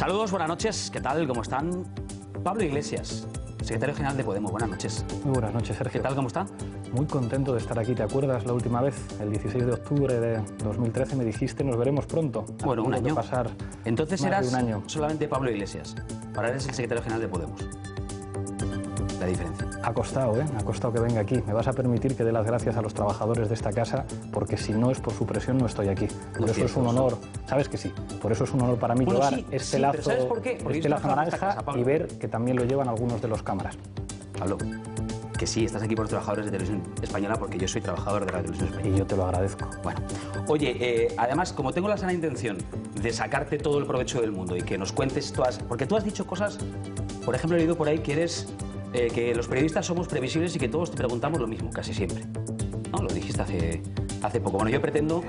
Saludos, buenas noches. ¿Qué tal? ¿Cómo están? Pablo Iglesias, secretario general de Podemos. Buenas noches. Muy buenas noches, Sergio. ¿Qué tal? ¿Cómo está? Muy contento de estar aquí. ¿Te acuerdas la última vez? El 16 de octubre de 2013 me dijiste nos veremos pronto. Bueno, un año. Pasar Entonces más eras de un año. solamente Pablo Iglesias. Ahora eres el secretario general de Podemos. La diferencia. Ha costado, ¿eh? Ha costado que venga aquí. Me vas a permitir que dé las gracias a los trabajadores de esta casa, porque si no es por su presión no estoy aquí. Por eso es un honor, sabes que sí, por eso es un honor para mí llevar este lazo, ¿sabes por qué? Porque este lazo naranja y ver que también lo llevan algunos de los cámaras. Pablo, que sí, estás aquí por los trabajadores de Televisión Española, porque yo soy trabajador de la Televisión Española. Y yo te lo agradezco. Bueno, oye, además, como tengo la sana intención de sacarte todo el provecho del mundo y que nos cuentes todas... Porque tú has dicho cosas, por ejemplo, he leído por ahí que eres... que los periodistas somos previsibles y que todos te preguntamos lo mismo, casi siempre. ¿No? Lo dijiste hace poco. Bueno, yo pretendo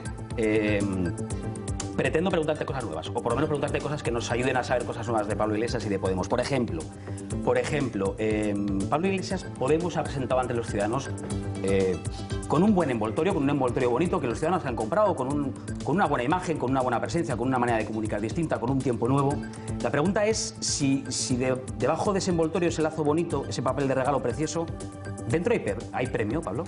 preguntarte cosas nuevas, o por lo menos preguntarte cosas que nos ayuden a saber cosas nuevas de Pablo Iglesias y de Podemos. Por ejemplo, Pablo Iglesias, Podemos ha presentado ante los ciudadanos con un buen envoltorio, con un envoltorio bonito que los ciudadanos han comprado, con una buena imagen, con una buena presencia, con una manera de comunicar distinta, con un tiempo nuevo. La pregunta es si debajo de ese envoltorio, ese lazo bonito, ese papel de regalo precioso, ¿dentro hay premio, Pablo?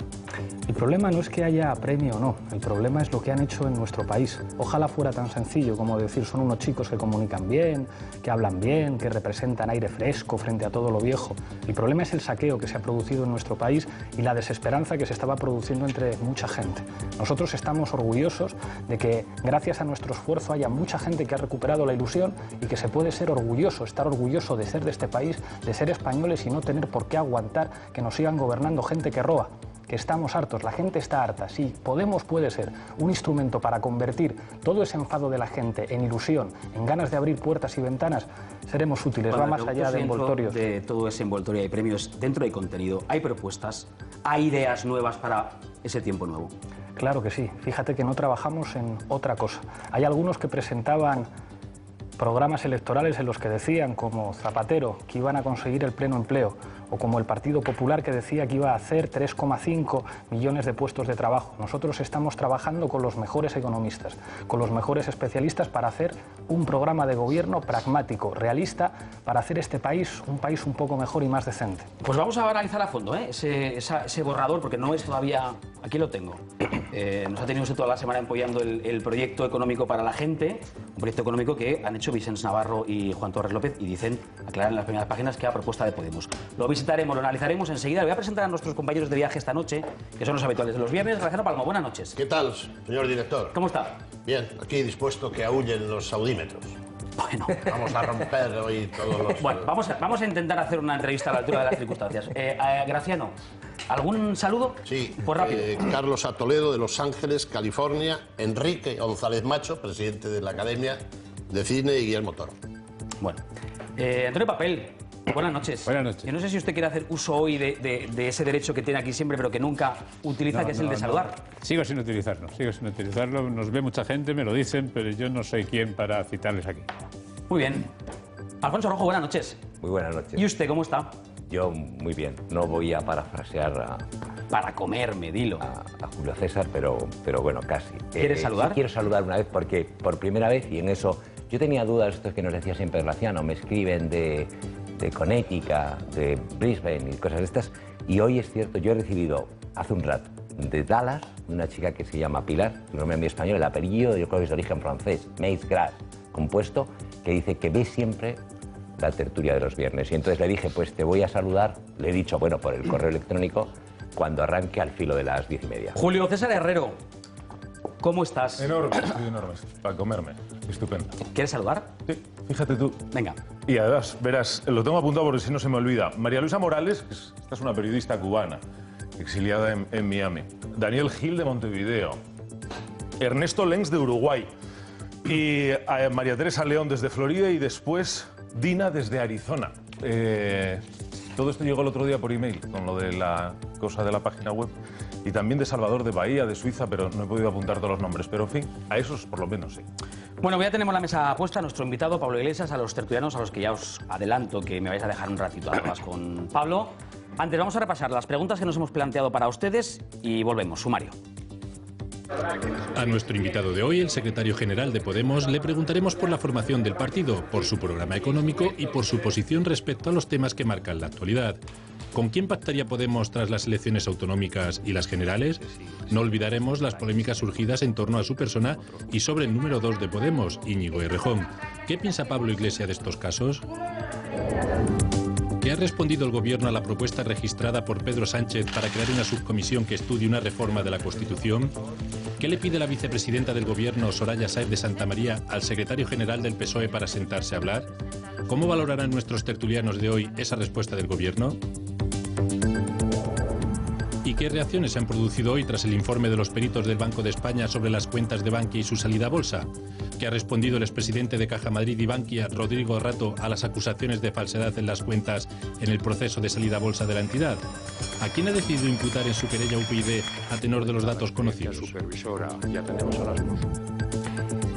El problema no es que haya premio o no, el problema es lo que han hecho en nuestro país. Ojalá fuera tan sencillo como decir son unos chicos que comunican bien, que hablan bien, que representan aire fresco frente a todo lo viejo. El problema es el saqueo que se ha producido en nuestro país y la desesperanza que se estaba produciendo entre mucha gente. Nosotros estamos orgullosos de que gracias a nuestro esfuerzo haya mucha gente que ha recuperado la ilusión y que se puede ser orgulloso, estar orgulloso de ser de este país, de ser españoles y no tener por qué aguantar que nos sigan gobernando gente que roba. Que estamos hartos, la gente está harta. Sí, Podemos puede ser un instrumento para convertir todo ese enfado de la gente en ilusión, en ganas de abrir puertas y ventanas. Seremos útiles, va más allá de envoltorios. De todo ese envoltorio hay premios, dentro hay contenido, hay propuestas, hay ideas nuevas para ese tiempo nuevo. Claro que sí, fíjate que no trabajamos en otra cosa. Hay algunos que presentaban programas electorales en los que decían, como Zapatero, que iban a conseguir el pleno empleo, o como el Partido Popular, que decía que iba a hacer 3,5 millones de puestos de trabajo. Nosotros estamos trabajando con los mejores economistas, con los mejores especialistas para hacer un programa de gobierno pragmático, realista, para hacer este país un poco mejor y más decente. Pues vamos a analizar a fondo ese borrador, porque no es todavía... Aquí lo tengo. Nos ha tenido usted toda la semana apoyando el proyecto económico para la gente, un proyecto económico que han hecho Vicens Navarro y Juan Torres López, y dicen, aclaran en las primeras páginas, que a propuesta de Podemos. Lo visitaremos, lo analizaremos enseguida. Le voy a presentar a nuestros compañeros de viaje esta noche, que son los habituales de los viernes. Graciano Palmo, buenas noches. ¿Qué tal, señor director? ¿Cómo está? Bien, aquí dispuesto que aúllen los audímetros. Bueno, vamos a romper hoy todos los... Bueno, vamos a intentar hacer una entrevista a la altura de las circunstancias. Graciano, ¿algún saludo? Sí, pues rápido. Carlos A. Toledo, de Los Ángeles, California. Enrique González Macho, presidente de la Academia de Cine, y Guillermo Toro. Bueno, Antonio Papel, buenas noches. Buenas noches. Yo no sé si usted quiere hacer uso hoy de ese derecho que tiene aquí siempre, pero que nunca utiliza, que es el de saludar. Sigo sin utilizarlo. Nos ve mucha gente, me lo dicen, pero yo no soy quien para citarles aquí. Muy bien. Alfonso Rojo, buenas noches. Muy buenas noches. ¿Y usted cómo está? Yo muy bien. No voy a parafrasear Para comerme, dilo. a Julio César, pero bueno, casi. ¿Quieres saludar? Sí, quiero saludar una vez porque por primera vez, y en eso yo tenía dudas, esto que nos decía siempre Graciano, me escriben de Connecticut, de Brisbane y cosas de estas, y hoy es cierto, yo he recibido hace un rato de Dallas, de una chica que se llama Pilar, su nombre en mi español, el apellido yo creo que es de origen francés, Maïs Gras, compuesto, que dice que ve siempre la tertulia de los viernes. Y entonces le dije, pues te voy a saludar, le he dicho, bueno, por el correo electrónico, cuando arranque al filo de las 10:30. Julio César Herrero, ¿cómo estás? Enorme, estoy enorme, para comerme, estupendo. ¿Quieres saludar? Sí, fíjate tú. Venga. Y además, verás, lo tengo apuntado porque si no se me olvida. María Luisa Morales, esta es una periodista cubana, exiliada en Miami. Daniel Gil de Montevideo. Ernesto Lenz de Uruguay. Y María Teresa León desde Florida y después Dina desde Arizona. Todo esto llegó el otro día por email, con lo de la cosa de la página web. Y también de Salvador de Bahía, de Suiza, pero no he podido apuntar todos los nombres. Pero en fin, a esos por lo menos sí. Bueno, ya tenemos la mesa puesta, nuestro invitado Pablo Iglesias, a los tertulianos, a los que ya os adelanto que me vais a dejar un ratito a hablar con Pablo. Antes vamos a repasar las preguntas que nos hemos planteado para ustedes y volvemos, sumario. A nuestro invitado de hoy, el secretario general de Podemos, le preguntaremos por la formación del partido, por su programa económico y por su posición respecto a los temas que marcan la actualidad. ¿Con quién pactaría Podemos tras las elecciones autonómicas y las generales? No olvidaremos las polémicas surgidas en torno a su persona y sobre el número 2 de Podemos, Íñigo Errejón. ¿Qué piensa Pablo Iglesias de estos casos? ¿Qué ha respondido el Gobierno a la propuesta registrada por Pedro Sánchez para crear una subcomisión que estudie una reforma de la Constitución? ¿Qué le pide la vicepresidenta del Gobierno, Soraya Sáenz de Santamaría, al secretario general del PSOE para sentarse a hablar? ¿Cómo valorarán nuestros tertulianos de hoy esa respuesta del Gobierno? ¿Y qué reacciones se han producido hoy tras el informe de los peritos del Banco de España sobre las cuentas de Bankia y su salida a bolsa? ¿Qué ha respondido el expresidente de Caja Madrid y Bankia, Rodrigo Rato, a las acusaciones de falsedad en las cuentas en el proceso de salida a bolsa de la entidad? ¿A quién ha decidido imputar en su querella UPyD a tenor de los datos conocidos?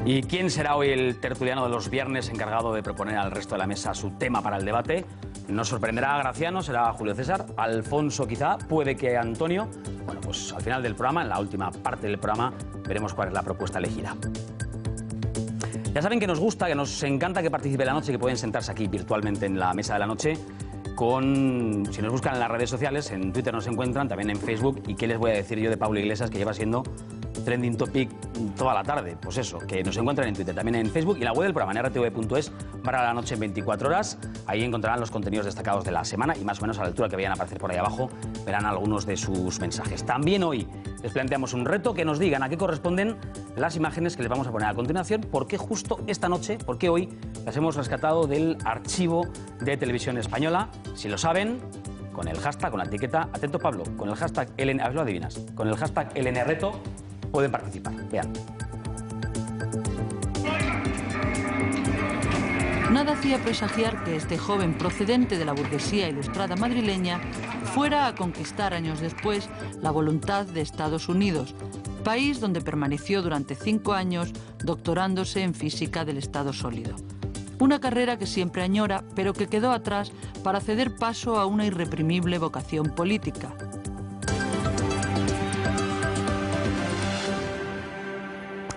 ¿Y quién será hoy el tertuliano de los viernes encargado de proponer al resto de la mesa su tema para el debate? Nos sorprenderá a Graciano, será Julio César, Alfonso quizá, puede que Antonio. Bueno, pues al final del programa, en la última parte del programa, veremos cuál es la propuesta elegida. Ya saben que nos gusta, que nos encanta que participe la noche, que pueden sentarse aquí virtualmente en la mesa de la noche si nos buscan en las redes sociales, en Twitter nos encuentran, también en Facebook. ¿Y qué les voy a decir yo de Pablo Iglesias, que lleva siendo trending topic toda la tarde? Pues eso, que nos encuentran en Twitter, también en Facebook y la web del programa en rtv.es/la noche en 24 horas. Ahí encontrarán los contenidos destacados de la semana y más o menos a la altura que vayan a aparecer por ahí abajo verán algunos de sus mensajes. También hoy les planteamos un reto, que nos digan a qué corresponden las imágenes que les vamos a poner a continuación, por qué justo esta noche, por qué hoy las hemos rescatado del archivo de Televisión Española. Si lo saben, con el hashtag, con la etiqueta, atento Pablo, con el hashtag LN, a ver si lo adivinas, con el hashtag LNReto pueden participar. Vean. Nada hacía presagiar que este joven procedente de la burguesía ilustrada madrileña fuera a conquistar años después la voluntad de Estados Unidos, país donde permaneció durante 5 años doctorándose en física del estado sólido. Una carrera que siempre añora, pero que quedó atrás para ceder paso a una irreprimible vocación política.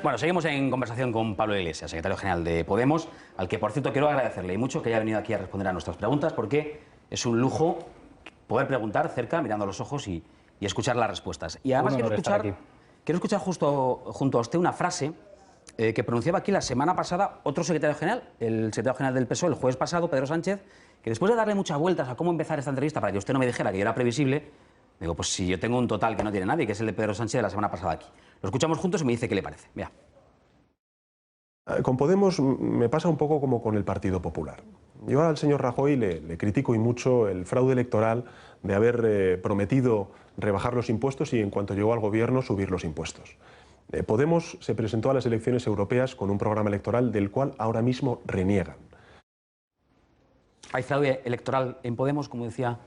Bueno, seguimos en conversación con Pablo Iglesias, secretario general de Podemos, al que, por cierto, quiero agradecerle y mucho que haya venido aquí a responder a nuestras preguntas, porque es un lujo poder preguntar cerca, mirando a los ojos y escuchar las respuestas. Y además quiero escuchar justo junto a usted una frase que pronunciaba aquí la semana pasada otro secretario general, el secretario general del PSOE, el jueves pasado, Pedro Sánchez, que después de darle muchas vueltas a cómo empezar esta entrevista para que usted no me dijera que yo era previsible, digo, pues si yo tengo un total que no tiene nadie, que es el de Pedro Sánchez de la semana pasada aquí. Lo escuchamos juntos y me dice qué le parece. Vea. Con Podemos me pasa un poco como con el Partido Popular. Yo al señor Rajoy le critico y mucho el fraude electoral de haber prometido rebajar los impuestos y en cuanto llegó al gobierno subir los impuestos. Podemos se presentó a las elecciones europeas con un programa electoral del cual ahora mismo reniegan. Hay fraude electoral en Podemos, como decía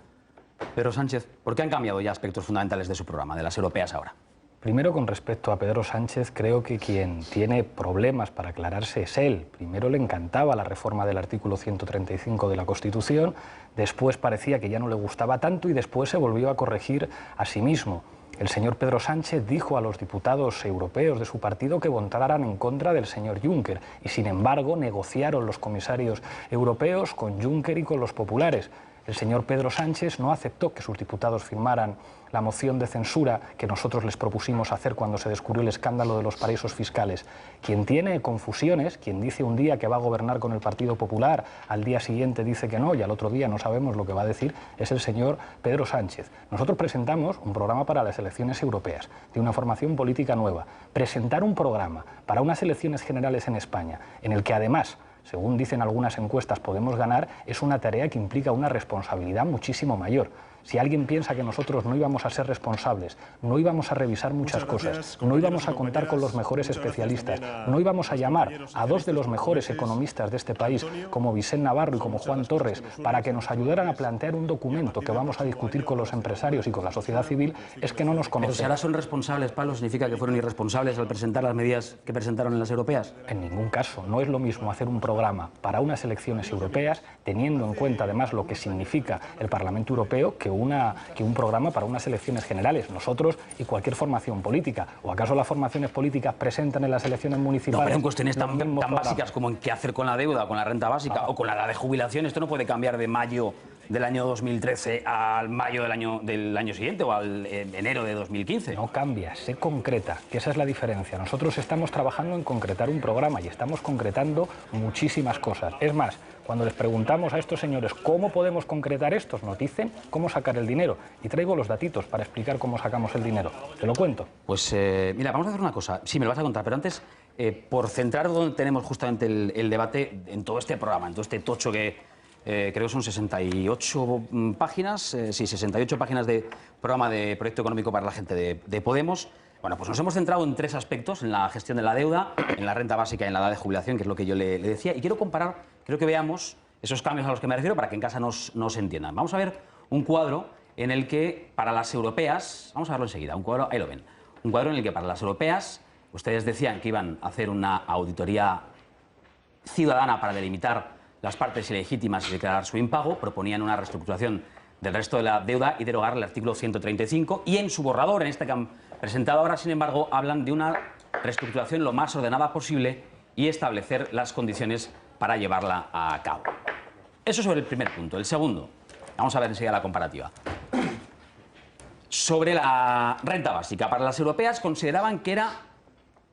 Pedro Sánchez. ¿Por qué han cambiado ya aspectos fundamentales de su programa, de las europeas ahora? Primero, con respecto a Pedro Sánchez, creo que quien tiene problemas para aclararse es él. Primero le encantaba la reforma del artículo 135 de la Constitución, después parecía que ya no le gustaba tanto y después se volvió a corregir a sí mismo. El señor Pedro Sánchez dijo a los diputados europeos de su partido que votaran en contra del señor Juncker y, sin embargo, negociaron los comisarios europeos con Juncker y con los populares. El señor Pedro Sánchez no aceptó que sus diputados firmaran la moción de censura que nosotros les propusimos hacer cuando se descubrió el escándalo de los paraísos fiscales. Quien tiene confusiones, quien dice un día que va a gobernar con el Partido Popular, al día siguiente dice que no y al otro día no sabemos lo que va a decir, es el señor Pedro Sánchez. Nosotros presentamos un programa para las elecciones europeas, de una formación política nueva. Presentar un programa para unas elecciones generales en España, en el que además, según dicen algunas encuestas, podemos ganar, es una tarea que implica una responsabilidad muchísimo mayor. Si alguien piensa que nosotros no íbamos a ser responsables, no íbamos a revisar muchas cosas, no íbamos a contar con los mejores especialistas, no íbamos a llamar a dos de los mejores economistas de este país, como Vicente Navarro y como Juan Torres, para que nos ayudaran a plantear un documento que vamos a discutir con los empresarios y con la sociedad civil, es que no nos conocen. ¿Pero si ahora son responsables, Pablo, significa que fueron irresponsables al presentar las medidas que presentaron en las europeas? En ningún caso. No es lo mismo hacer un programa para unas elecciones europeas, teniendo en cuenta además lo que significa el Parlamento Europeo, que un programa para unas elecciones generales. Nosotros y cualquier formación política. ¿O acaso las formaciones políticas presentan en las elecciones municipales? No, pero en cuestiones tan básicas como en qué hacer con la deuda, con la renta básica o con la edad de jubilación, esto no puede cambiar de mayo del año 2013 al mayo del año siguiente o al enero de 2015. No cambia, se concreta, que esa es la diferencia. Nosotros estamos trabajando en concretar un programa y estamos concretando muchísimas cosas. Es más, cuando les preguntamos a estos señores cómo podemos concretar esto, nos dicen cómo sacar el dinero. Y traigo los datitos para explicar cómo sacamos el dinero. ¿Te lo cuento? Pues mira, vamos a hacer una cosa. Sí, me lo vas a contar, pero antes, por centrar donde tenemos justamente el debate en todo este programa, en todo este tocho que creo que son 68 páginas, sí, 68 páginas de programa de proyecto económico para la gente de Podemos. Bueno, pues nos hemos centrado en 3 aspectos, en la gestión de la deuda, en la renta básica y en la edad de jubilación, que es lo que yo le decía. Y quiero comparar, quiero que veamos esos cambios a los que me refiero para que en casa nos entiendan. Vamos a ver un cuadro en el que para las europeas, vamos a verlo enseguida, un cuadro, ahí lo ven, un cuadro en el que para las europeas, ustedes decían que iban a hacer una auditoría ciudadana para delimitar las partes ilegítimas y declarar su impago, proponían una reestructuración del resto de la deuda y derogar el artículo 135, y en su borrador, en este que han presentado ahora, sin embargo, hablan de una reestructuración lo más ordenada posible y establecer las condiciones para llevarla a cabo. Eso sobre el primer punto. El segundo, vamos a ver enseguida la comparativa. Sobre la renta básica, para las europeas consideraban que era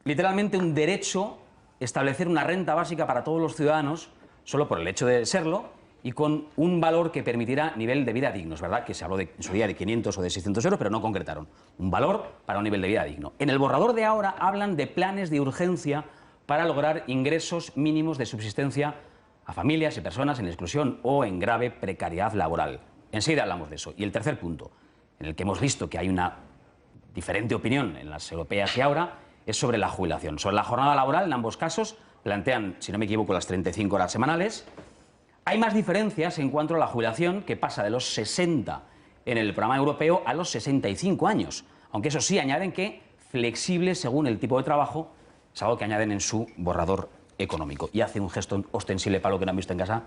literalmente un derecho establecer una renta básica para todos los ciudadanos, solo por el hecho de serlo, y con un valor que permitirá nivel de vida digno. Es verdad que se habló en su día de 500 o de 600 euros, pero no concretaron. Un valor para un nivel de vida digno. En el borrador de ahora hablan de planes de urgencia para lograr ingresos mínimos de subsistencia a familias y personas en exclusión o en grave precariedad laboral. Enseguida hablamos de eso. Y el tercer punto, en el que hemos visto que hay una diferente opinión en las europeas y ahora, es sobre la jubilación. Sobre la jornada laboral, en ambos casos, plantean, si no me equivoco, las 35 horas semanales. Hay más diferencias en cuanto a la jubilación, que pasa de los 60 en el programa europeo a los 65 años. Aunque eso sí, añaden que flexible según el tipo de trabajo, es algo que añaden en su borrador económico. Y hace un gesto ostensible para lo que no han visto en casa.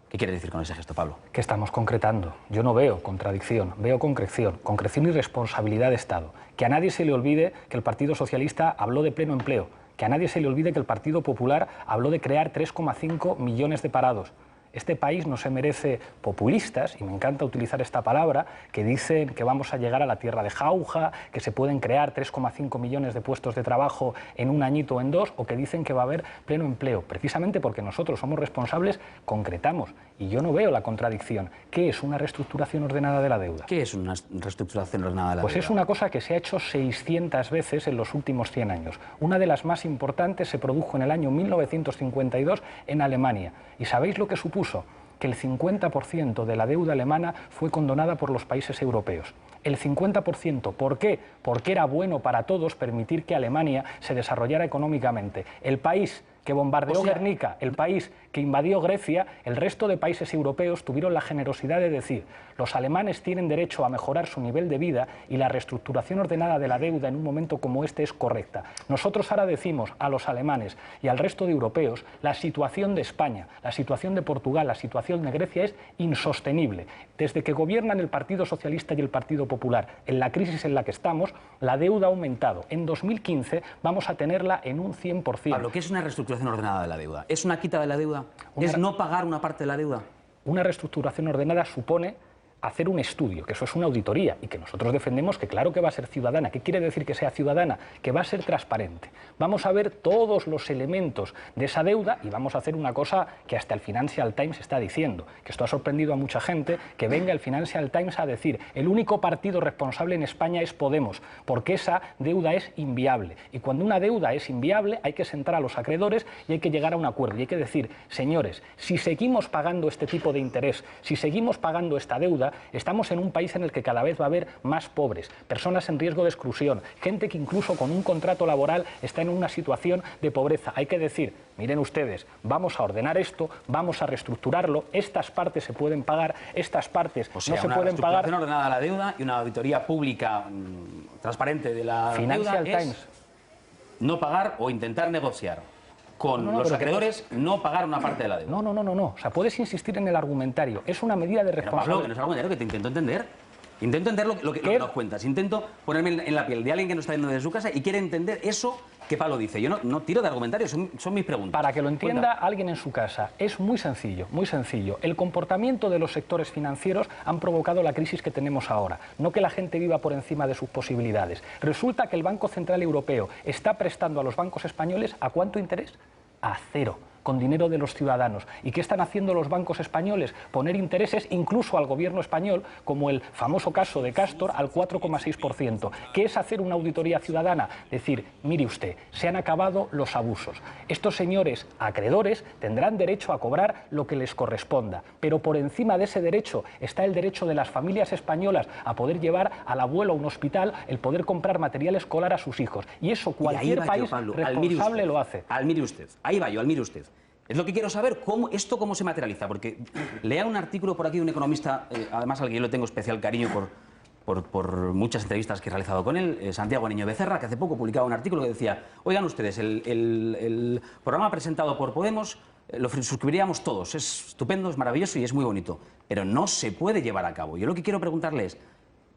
¿Qué quiere decir con ese gesto, Pablo? Que estamos concretando. Yo no veo contradicción, veo concreción y responsabilidad de Estado. Que a nadie se le olvide que el Partido Socialista habló de pleno empleo. Que a nadie se le olvide que el Partido Popular habló de crear 3,5 millones de parados. Este país no se merece populistas, y me encanta utilizar esta palabra, que dicen que vamos a llegar a la tierra de jauja, que se pueden crear 3,5 millones de puestos de trabajo en un añito o en 2, o que dicen que va a haber pleno empleo. Precisamente porque nosotros somos responsables, concretamos. Y yo no veo la contradicción. ¿Qué es una reestructuración ordenada de la deuda? ¿Qué es una reestructuración ordenada de la deuda? Pues es una cosa que se ha hecho 600 veces en los últimos 100 años. Una de las más importantes se produjo en el año 1952 en Alemania. ¿Y sabéis lo que supuso? Que el 50% de la deuda alemana fue condonada por los países europeos. El 50%. ¿Por qué? Porque era bueno para todos permitir que Alemania se desarrollara económicamente. El país que bombardeó Guernica, el país que invadió Grecia, el resto de países europeos tuvieron la generosidad de decir: los alemanes tienen derecho a mejorar su nivel de vida y la reestructuración ordenada de la deuda en un momento como este es correcta. Nosotros ahora decimos a los alemanes y al resto de europeos: la situación de España, la situación de Portugal, la situación de Grecia es insostenible. Desde que gobiernan el Partido Socialista y el Partido Popular, en la crisis en la que estamos, la deuda ha aumentado. En 2015 vamos a tenerla en un 100%. Pablo, ¿qué es una reestructuración ordenada de la deuda? ¿Es una quita de la deuda? ¿Es no pagar una parte de la deuda? Una reestructuración ordenada supone hacer un estudio, que eso es una auditoría, y que nosotros defendemos que claro que va a ser ciudadana. ¿Qué quiere decir que sea ciudadana? Que va a ser transparente. Vamos a ver todos los elementos de esa deuda y vamos a hacer una cosa que hasta el Financial Times está diciendo, que esto ha sorprendido a mucha gente, que venga el Financial Times a decir: el único partido responsable en España es Podemos, porque esa deuda es inviable. Y cuando una deuda es inviable hay que sentar a los acreedores y hay que llegar a un acuerdo. Y hay que decir: señores, si seguimos pagando este tipo de interés, si seguimos pagando esta deuda, estamos en un país en el que cada vez va a haber más pobres, personas en riesgo de exclusión, gente que incluso con un contrato laboral está en una situación de pobreza. Hay que decir: miren ustedes, vamos a ordenar esto, vamos a reestructurarlo, estas partes se pueden pagar, estas partes no se pueden pagar. Una reestructuración ordenada de la deuda y una auditoría pública transparente de la Financial deuda Times. Es no pagar o intentar negociar con los acreedores no pagar una parte de la deuda. No. O sea, puedes insistir en el argumentario. Es una medida de responsabilidad. Pero Pablo, que no es argumentario, que te intento entender. Intento entender lo que nos cuentas. Intento ponerme en la piel de alguien que nos está viendo desde su casa y quiere entender eso que Pablo dice. Yo no tiro de argumentarios, son mis preguntas. Para que lo entienda alguien en su casa, es muy sencillo, muy sencillo. El comportamiento de los sectores financieros han provocado la crisis que tenemos ahora. No que la gente viva por encima de sus posibilidades. Resulta que el Banco Central Europeo está prestando a los bancos españoles ¿a cuánto interés? A cero, con dinero de los ciudadanos. ¿Y qué están haciendo los bancos españoles? Poner intereses incluso al gobierno español, como el famoso caso de Castor, al 4,6%. ¿Qué es hacer una auditoría ciudadana? Decir, mire usted, se han acabado los abusos. Estos señores acreedores tendrán derecho a cobrar lo que les corresponda, pero por encima de ese derecho está el derecho de las familias españolas a poder llevar al abuelo a un hospital, el poder comprar material escolar a sus hijos. Y eso cualquier país responsable lo hace. Almire usted, ahí va yo, almire usted. Es lo que quiero saber, cómo se materializa, porque lea un artículo por aquí de un economista, además al que yo le tengo especial cariño por muchas entrevistas que he realizado con él, Santiago Niño Becerra, que hace poco publicaba un artículo que decía, oigan ustedes, el programa presentado por Podemos lo suscribiríamos todos, es estupendo, es maravilloso y es muy bonito, pero no se puede llevar a cabo. Yo lo que quiero preguntarle es,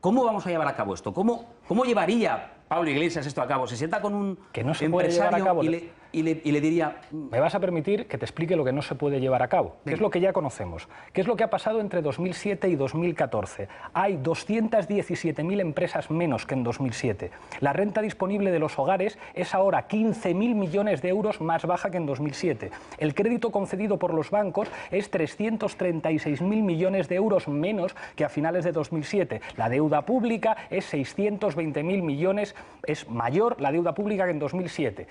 ¿cómo vamos a llevar a cabo esto? ¿Cómo llevaría Pablo Iglesias esto a cabo? ¿Se sienta con un que no se puede llevar a cabo y le diría... Me vas a permitir que te explique lo que no se puede llevar a cabo, que es lo que ya conocemos, que es lo que ha pasado entre 2007 y 2014. Hay 217.000 empresas menos que en 2007. La renta disponible de los hogares es ahora 15.000 millones de euros más baja que en 2007. El crédito concedido por los bancos es 336.000 millones de euros menos que a finales de 2007. La deuda pública es 620.000 millones, es mayor la deuda pública que en 2007.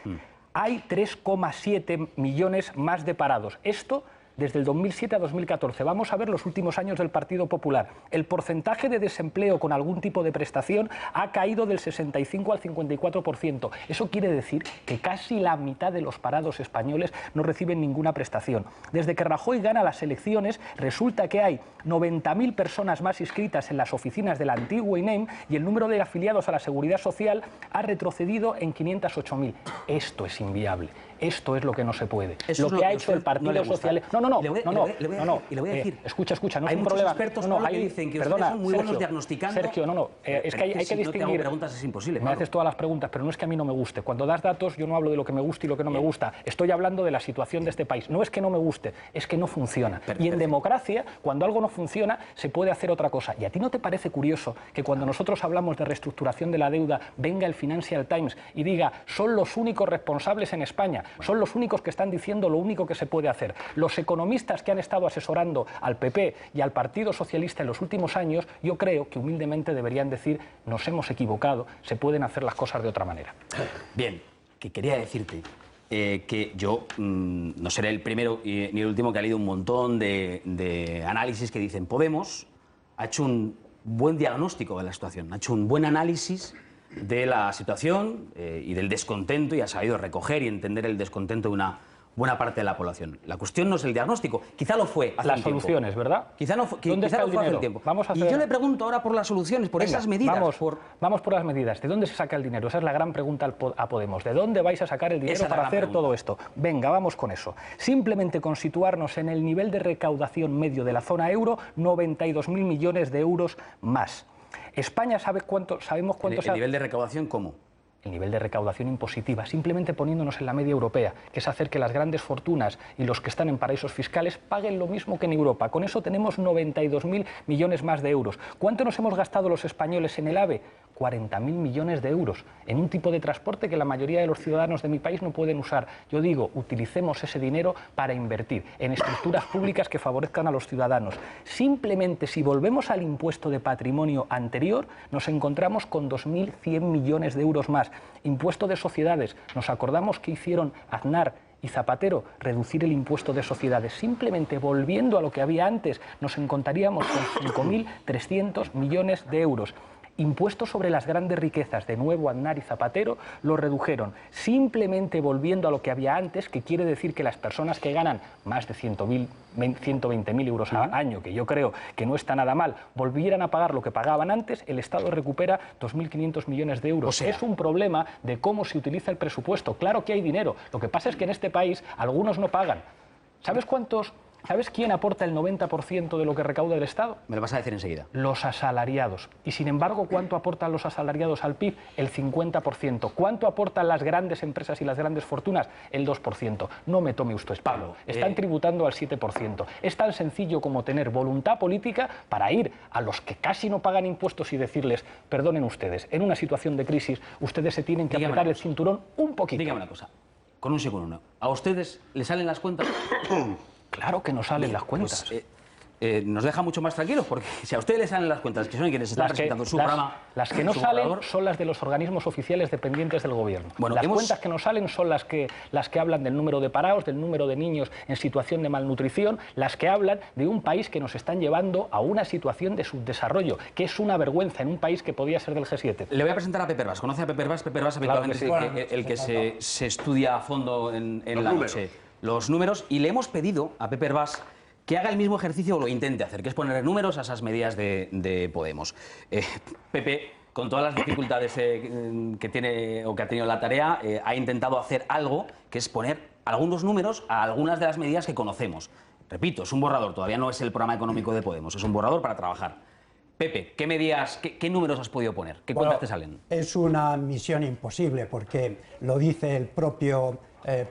Hay 3,7 millones más de parados. Esto desde el 2007 a 2014. Vamos a ver los últimos años del Partido Popular. El porcentaje de desempleo con algún tipo de prestación ha caído del 65 al 54%. Eso quiere decir que casi la mitad de los parados españoles no reciben ninguna prestación. Desde que Rajoy gana las elecciones, resulta que hay 90.000 personas más inscritas en las oficinas de la antigua INEM y el número de afiliados a la Seguridad Social ha retrocedido en 508.000. Esto es inviable. Esto es lo que no se puede. Lo que ha hecho el Partido Socialista... No. Y le voy a decir... Escucha, no hay es un muchos problema. Expertos que dicen que ustedes son muy buenos diagnosticando... Sergio, es que hay que distinguir... Si no te hago preguntas es imposible. Me haces todas las preguntas, pero no es que a mí no me guste. Cuando das datos, yo no hablo de lo que me gusta y lo que no me gusta. Estoy hablando de la situación de este país. No es que no me guste, es que no funciona. Y en democracia, cuando algo no funciona, se puede hacer otra cosa. ¿Y a ti no te parece curioso que cuando nosotros hablamos de reestructuración de la deuda, venga el Financial Times y diga, son los únicos responsables en España, son los únicos que están diciendo lo único que se puede hacer? Los economistas que han estado asesorando al PP y al Partido Socialista en los últimos años, yo creo que humildemente deberían decir, nos hemos equivocado, se pueden hacer las cosas de otra manera. Bien, que quería decirte que yo no seré el primero ni el último que ha leído un montón de análisis que dicen Podemos ha hecho un buen diagnóstico de la situación, ha hecho un buen análisis de la situación y del descontento y ha sabido recoger y entender el descontento de una buena parte de la población. La cuestión no es el diagnóstico, quizá lo fue hace las un tiempo. Soluciones, ¿verdad? Quizá lo fue hace un tiempo. Vamos a hacer... Y yo le pregunto ahora por las soluciones, por esas medidas. Vamos por las medidas. ¿De dónde se saca el dinero? Esa es la gran pregunta a Podemos. ¿De dónde vais a sacar el dinero para hacer todo esto? Venga, vamos con eso. Simplemente con situarnos en el nivel de recaudación medio de la zona euro, 92.000 millones de euros más. España sabemos cuánto... ¿El nivel de recaudación cómo? El nivel de recaudación impositiva, simplemente poniéndonos en la media europea, que es hacer que las grandes fortunas y los que están en paraísos fiscales paguen lo mismo que en Europa. Con eso tenemos 92.000 millones más de euros. ¿Cuánto nos hemos gastado los españoles en el AVE? 40.000 millones de euros, en un tipo de transporte que la mayoría de los ciudadanos de mi país no pueden usar. Yo digo, utilicemos ese dinero para invertir en estructuras públicas que favorezcan a los ciudadanos. Simplemente, si volvemos al impuesto de patrimonio anterior, nos encontramos con 2.100 millones de euros más. Impuesto de sociedades, nos acordamos que hicieron Aznar y Zapatero, reducir el impuesto de sociedades. Simplemente volviendo a lo que había antes, nos encontraríamos con 5.300 millones de euros. Impuestos sobre las grandes riquezas, de nuevo Aznar y Zapatero, lo redujeron, simplemente volviendo a lo que había antes, que quiere decir que las personas que ganan más de 120.000 euros al año, que yo creo que no está nada mal, volvieran a pagar lo que pagaban antes, el Estado recupera 2.500 millones de euros. O sea, es un problema de cómo se utiliza el presupuesto. Claro que hay dinero, lo que pasa es que en este país algunos no pagan. ¿Sabes quién aporta el 90% de lo que recauda el Estado? Me lo vas a decir enseguida. Los asalariados. Y sin embargo, ¿cuánto aportan los asalariados al PIB? El 50%. ¿Cuánto aportan las grandes empresas y las grandes fortunas? El 2%. No me tome usted, Pablo. Están tributando al 7%. Es tan sencillo como tener voluntad política para ir a los que casi no pagan impuestos y decirles, perdonen ustedes, en una situación de crisis, ustedes se tienen que apretar el cinturón un poquito. Dígame una cosa, con un segundo. ¿A ustedes les salen las cuentas? Claro que no salen las cuentas. Pues, nos deja mucho más tranquilos, porque si a ustedes les salen las cuentas, que son quienes están presentando su programa... Las que no salen son las de los organismos oficiales dependientes del gobierno. Bueno, las cuentas que no salen son las que hablan del número de parados, del número de niños en situación de malnutrición, las que hablan de un país que nos están llevando a una situación de subdesarrollo, que es una vergüenza en un país que podía ser del G7. Le voy a presentar a Pepe Herbás. ¿Conoce a Pepe Herbás? Pepe Herbás habitualmente es el que se estudia a fondo en la noche los números, y le hemos pedido a Pepe Herbás que haga el mismo ejercicio o lo intente hacer, que es poner números a esas medidas de Podemos. Pepe, con todas las dificultades que tiene o que ha tenido la tarea, ha intentado hacer algo, que es poner algunos números a algunas de las medidas que conocemos. Repito, es un borrador, todavía no es el programa económico de Podemos, es un borrador para trabajar. Pepe, ¿qué medidas, qué números has podido poner? ¿Qué cuentas te salen? Es una misión imposible, porque lo dice el propio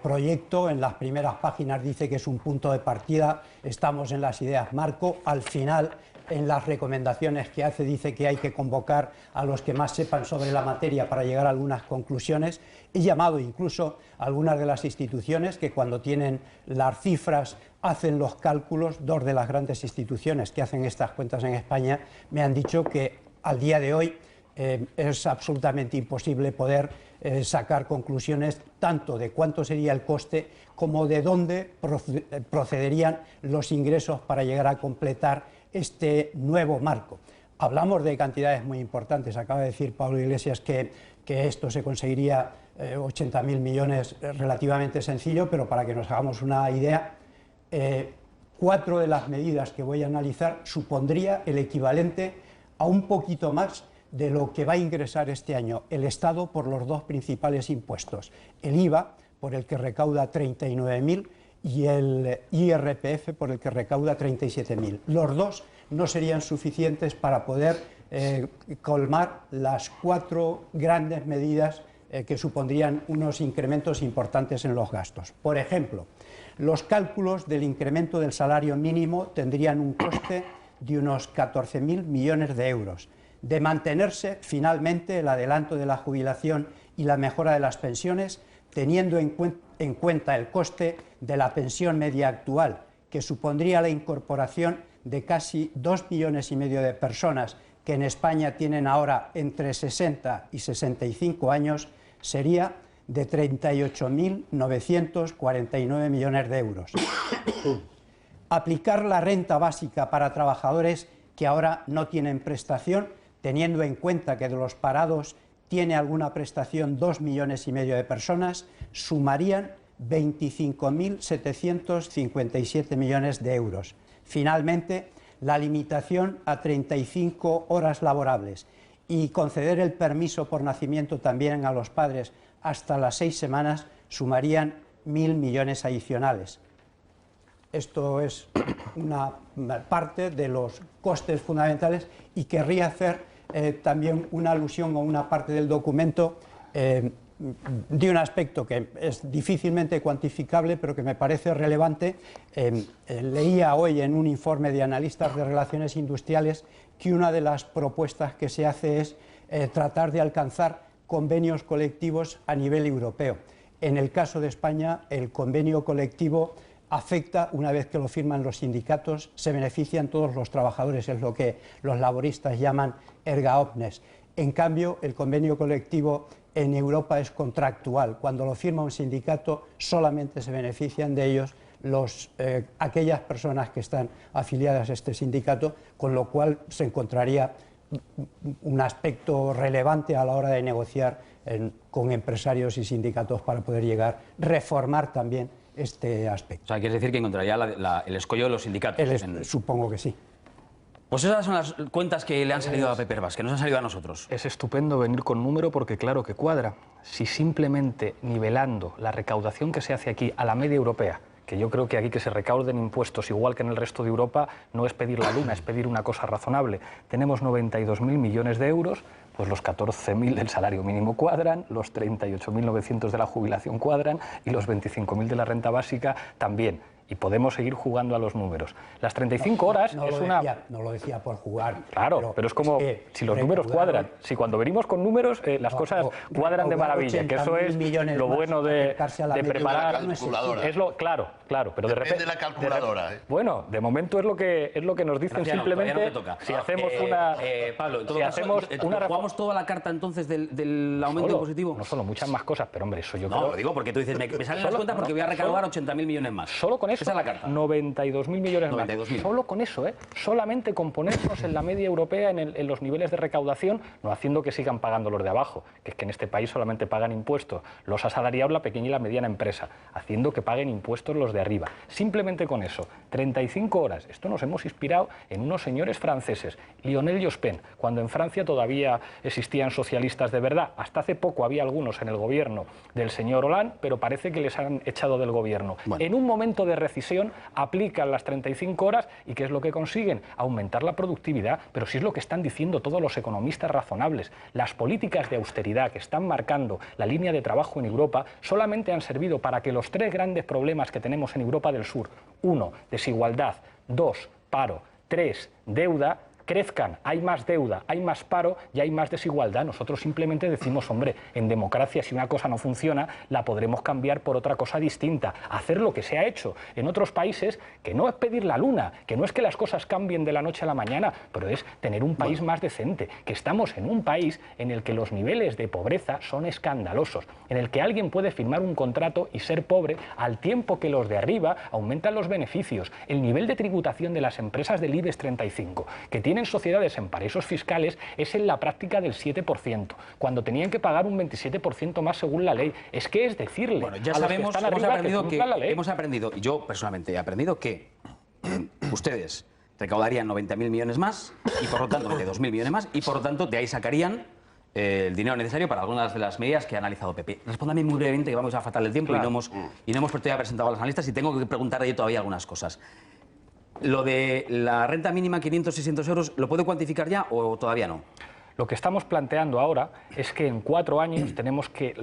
proyecto. En las primeras páginas dice que es un punto de partida, estamos en las ideas marco. Al final, en las recomendaciones que hace, dice que hay que convocar a los que más sepan sobre la materia para llegar a algunas conclusiones. He llamado incluso a algunas de las instituciones que, cuando tienen las cifras, hacen los cálculos. Dos de las grandes instituciones que hacen estas cuentas en España me han dicho que al día de hoy es absolutamente imposible poder sacar conclusiones tanto de cuánto sería el coste como de dónde procederían los ingresos para llegar a completar este nuevo marco. Hablamos de cantidades muy importantes. Acaba de decir Pablo Iglesias que esto se conseguiría 80.000 millones, relativamente sencillo, pero para que nos hagamos una idea, 4 de las medidas que voy a analizar supondría el equivalente a un poquito más de lo que va a ingresar este año el Estado por los dos principales impuestos, el IVA, por el que recauda 39.000, y el IRPF, por el que recauda 37.000. Los dos no serían suficientes para poder colmar las 4 grandes medidas que supondrían unos incrementos importantes en los gastos. Por ejemplo, los cálculos del incremento del salario mínimo tendrían un coste de unos 14.000 millones de euros. De mantenerse finalmente el adelanto de la jubilación y la mejora de las pensiones, teniendo en cuenta el coste de la pensión media actual, que supondría la incorporación de casi 2,5 millones de personas que en España tienen ahora entre 60 y 65 años, sería de 38.949 millones de euros. Aplicar la renta básica para trabajadores que ahora no tienen prestación, teniendo en cuenta que de los parados tiene alguna prestación 2,5 millones de personas, sumarían 25.757 millones de euros. Finalmente, la limitación a 35 horas laborables y conceder el permiso por nacimiento también a los padres hasta las 6 semanas sumarían 1.000 millones adicionales. Esto es una parte de los costes fundamentales, y querría hacer también una alusión a una parte del documento de un aspecto que es difícilmente cuantificable, pero que me parece relevante. Leía hoy en un informe de analistas de relaciones industriales que una de las propuestas que se hace es tratar de alcanzar convenios colectivos a nivel europeo. En el caso de España, el convenio colectivo afecta, una vez que lo firman los sindicatos, se benefician todos los trabajadores, es lo que los laboristas llaman erga omnes. En cambio, el convenio colectivo en Europa es contractual. Cuando lo firma un sindicato, solamente se benefician de ellos aquellas personas que están afiliadas a este sindicato, con lo cual se encontraría un aspecto relevante a la hora de negociar con empresarios y sindicatos para poder llegar, reformar también este aspecto. O sea, ¿quieres decir que encontraría el escollo de los sindicatos? Supongo que sí. Pues esas son las cuentas que le han salido a Pepe Herbás, que nos han salido a nosotros. Es estupendo venir con número porque claro que cuadra. Si simplemente nivelando la recaudación que se hace aquí a la media europea, que yo creo que aquí que se recauden impuestos igual que en el resto de Europa, no es pedir la luna, es pedir una cosa razonable. Tenemos 92.000 millones de euros, pues los 14.000 del salario mínimo cuadran, los 38.900 de la jubilación cuadran y los 25.000 de la renta básica también. Y podemos seguir jugando a los números. Las 35 horas es una... No lo decía por jugar. Claro, pero es como si los números cuadran. Si cuando venimos con números las cosas cuadran de maravilla, que eso es lo bueno de preparar... Claro, pero depende de la calculadora. Bueno, de momento es lo que nos dicen. Graciano, simplemente no toca. Si hacemos una... Pablo, en todo si caso, hacemos una ¿jugamos toda la carta entonces del aumento positivo? No solo, muchas más cosas, pero hombre, eso yo creo... creo... No, digo porque tú dices, me salen las cuentas porque voy a recaudar 80.000 millones más. Solo con eso, esa es la carta. 92.000 millones 92.000. más. Solo con eso, solamente con ponernos en la media europea en los niveles de recaudación, no haciendo que sigan pagando los de abajo, que es que en este país solamente pagan impuestos los asalariados, la pequeña y la mediana empresa, haciendo que paguen impuestos los de arriba. Simplemente con eso, 35 horas. Esto nos hemos inspirado en unos señores franceses, Lionel Jospin, cuando en Francia todavía existían socialistas de verdad. Hasta hace poco había algunos en el gobierno del señor Hollande, pero parece que les han echado del gobierno. Bueno. En un momento de recesión aplican las 35 horas y ¿qué es lo que consiguen? Aumentar la productividad, pero sí es lo que están diciendo todos los economistas razonables. Las políticas de austeridad que están marcando la línea de trabajo en Europa solamente han servido para que los tres grandes problemas que tenemos en Europa del Sur, 1, desigualdad, 2, paro, 3, deuda, crezcan. Hay más deuda, hay más paro y hay más desigualdad. Nosotros simplemente decimos, hombre, en democracia si una cosa no funciona, la podremos cambiar por otra cosa distinta. Hacer lo que se ha hecho en otros países, que no es pedir la luna, que no es que las cosas cambien de la noche a la mañana, pero es tener un país más decente, que estamos en un país en el que los niveles de pobreza son escandalosos, en el que alguien puede firmar un contrato y ser pobre al tiempo que los de arriba aumentan los beneficios. El nivel de tributación de las empresas del IBEX 35, que tienen sociedades en paraísos fiscales, es en la práctica del 7%, cuando tenían que pagar un 27% más según la ley. Es que es decirle bueno, ya a los sabemos, que están arriba hemos aprendido, y yo personalmente he aprendido que ustedes recaudarían 90.000 millones más, y por lo tanto 92.000 millones más, y por lo tanto de ahí sacarían el dinero necesario para algunas de las medidas que ha analizado Pepe. Respóndame muy brevemente, que vamos a fatal el tiempo, claro. y no hemos presentado a los analistas, y tengo que preguntar ahí todavía algunas cosas. Lo de la renta mínima, 500-600 euros, ¿lo puede cuantificar ya o todavía no? Lo que estamos planteando ahora es que en 4 años tenemos que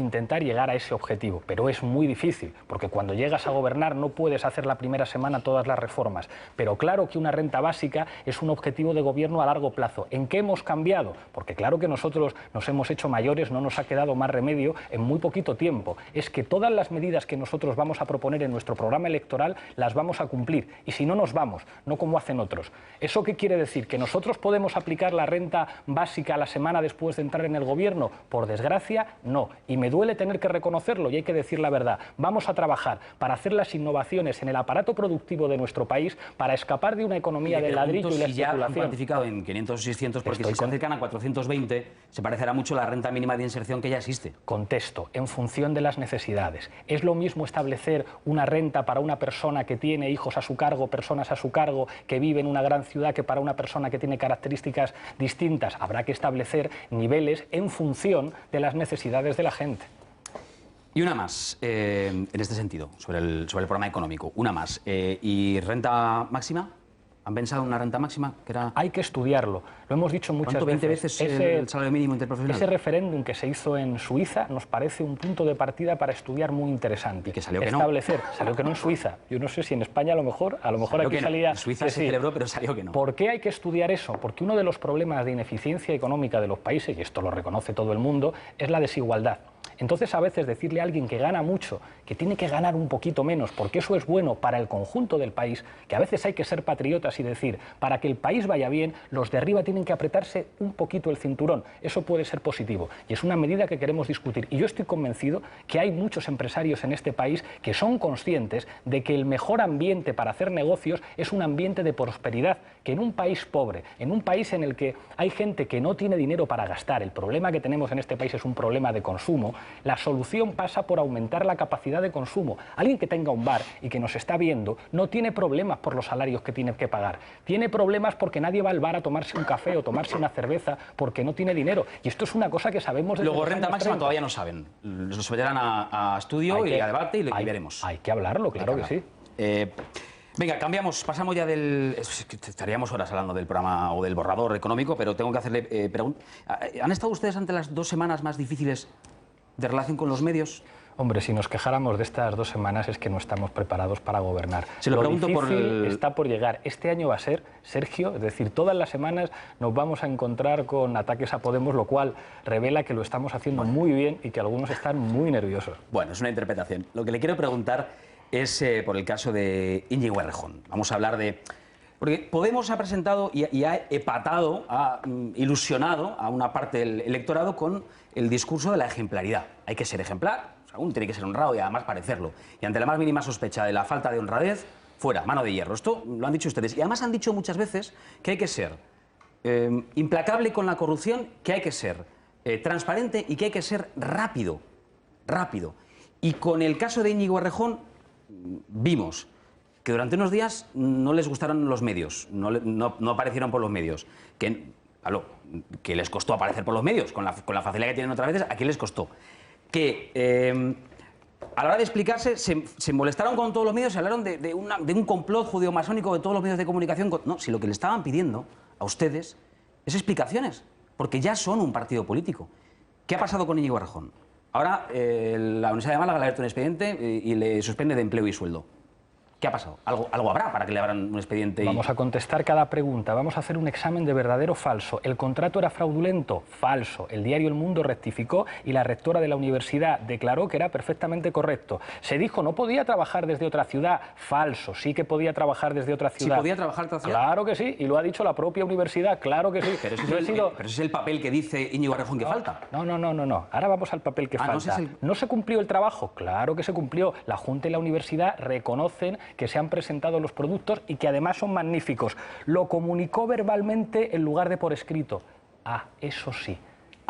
intentar llegar a ese objetivo, pero es muy difícil, porque cuando llegas a gobernar no puedes hacer la primera semana todas las reformas, pero claro que una renta básica es un objetivo de gobierno a largo plazo. ¿En qué hemos cambiado? Porque claro que nosotros nos hemos hecho mayores, no nos ha quedado más remedio en muy poquito tiempo. Es que todas las medidas que nosotros vamos a proponer en nuestro programa electoral las vamos a cumplir, y si no nos vamos, no como hacen otros. ¿Eso qué quiere decir? ¿Que nosotros podemos aplicar la renta básica a la semana después de entrar en el gobierno? Por desgracia, no. Y me duele tener que reconocerlo y hay que decir la verdad. Vamos a trabajar para hacer las innovaciones en el aparato productivo de nuestro país para escapar de una economía del ladrillo y la especulación. Ya han cuantificado en 500 o 600, porque si se acercan a 420, se parecerá mucho la renta mínima de inserción que ya existe. Contesto, en función de las necesidades. Es lo mismo establecer una renta para una persona que tiene hijos a su cargo, personas a su cargo, que vive en una gran ciudad, que para una persona que tiene características distintas. Habrá que establecer niveles en función de las necesidades de la gente. Y una más, en este sentido, sobre el programa económico. Una más. ¿Y renta máxima? ¿Han pensado en una renta máxima? Que era... Hay que estudiarlo. Lo hemos dicho muchas veces. 20 veces el salario mínimo interprofesional. Ese referéndum que se hizo en Suiza nos parece un punto de partida para estudiar muy interesante. Y que salió que establecer, no. Salió que no en Suiza. Yo no sé si en España a lo mejor aquí salía... En Suiza se celebró, pero salió que no. ¿Por qué hay que estudiar eso? Porque uno de los problemas de ineficiencia económica de los países, y esto lo reconoce todo el mundo, es la desigualdad. Entonces, a veces decirle a alguien que gana mucho, que tiene que ganar un poquito menos, porque eso es bueno para el conjunto del país, que a veces hay que ser patriotas y decir, para que el país vaya bien, los de arriba tienen que apretarse un poquito el cinturón. Eso puede ser positivo y es una medida que queremos discutir. Y yo estoy convencido que hay muchos empresarios en este país que son conscientes de que el mejor ambiente para hacer negocios es un ambiente de prosperidad, que en un país pobre, en un país en el que hay gente que no tiene dinero para gastar, el problema que tenemos en este país es un problema de consumo, la solución pasa por aumentar la capacidad de consumo. Alguien que tenga un bar y que nos está viendo no tiene problemas por los salarios que tiene que pagar, tiene problemas porque nadie va al bar a tomarse un café o tomarse una cerveza porque no tiene dinero. Y esto es una cosa que sabemos desde Luego, los renta años máxima 30. todavía no saben. Nos someterán a estudio y a debate y veremos. Hay que hablarlo, claro que sí. Venga, cambiamos, pasamos ya del... Estaríamos horas hablando del programa o del borrador económico, pero tengo que hacerle preguntas. ¿Han estado ustedes ante las 2 semanas más difíciles de relación con los medios? Hombre, si nos quejáramos de estas 2 semanas es que no estamos preparados para gobernar. Se lo pregunto difícil está por llegar. Este año va a ser, Sergio, es decir, todas las semanas nos vamos a encontrar con ataques a Podemos, lo cual revela que lo estamos haciendo muy bien y que algunos están muy nerviosos. Bueno, es una interpretación. Lo que le quiero preguntar es por el caso de Íñigo Errejón. Vamos a hablar de... Porque Podemos ha presentado y ha epatado, ha ilusionado a una parte del electorado con el discurso de la ejemplaridad. Hay que ser ejemplar, o sea, uno tiene que ser honrado y además parecerlo. Y ante la más mínima sospecha de la falta de honradez, fuera, mano de hierro. Esto lo han dicho ustedes. Y además han dicho muchas veces que hay que ser implacable con la corrupción, que hay que ser transparente y que hay que ser rápido. Rápido. Y con el caso de Íñigo Errejón vimos que durante unos días no les gustaron los medios, no aparecieron por los medios, que les costó aparecer por los medios, con la facilidad que tienen otras veces, ¿a quién les costó? Que a la hora de explicarse se molestaron con todos los medios, se hablaron de un complot judeo-masónico de todos los medios de comunicación. No, si lo que le estaban pidiendo a ustedes es explicaciones, porque ya son un partido político. ¿Qué ha pasado con Íñigo Errejón? Ahora la Universidad de Málaga le ha abierto un expediente y le suspende de empleo y sueldo. ¿Qué ha pasado? Algo habrá para que le abran un expediente. Vamos a contestar cada pregunta. Vamos a hacer un examen de verdadero o falso. ¿El contrato era fraudulento? Falso. El diario El Mundo rectificó y la rectora de la universidad declaró que era perfectamente correcto. Se dijo no podía trabajar desde otra ciudad. Falso. Sí que podía trabajar desde otra ciudad. ¿Sí podía trabajar desde otra ciudad? Claro que sí. Y lo ha dicho la propia universidad. Claro que sí. Pero ese es el papel que dice Íñigo Errejón que falta. No. Ahora vamos al papel que falta. ¿No se cumplió el trabajo? Claro que se cumplió. La Junta y la universidad reconocen que se han presentado los productos y que además son magníficos. Lo comunicó verbalmente en lugar de por escrito. Eso sí.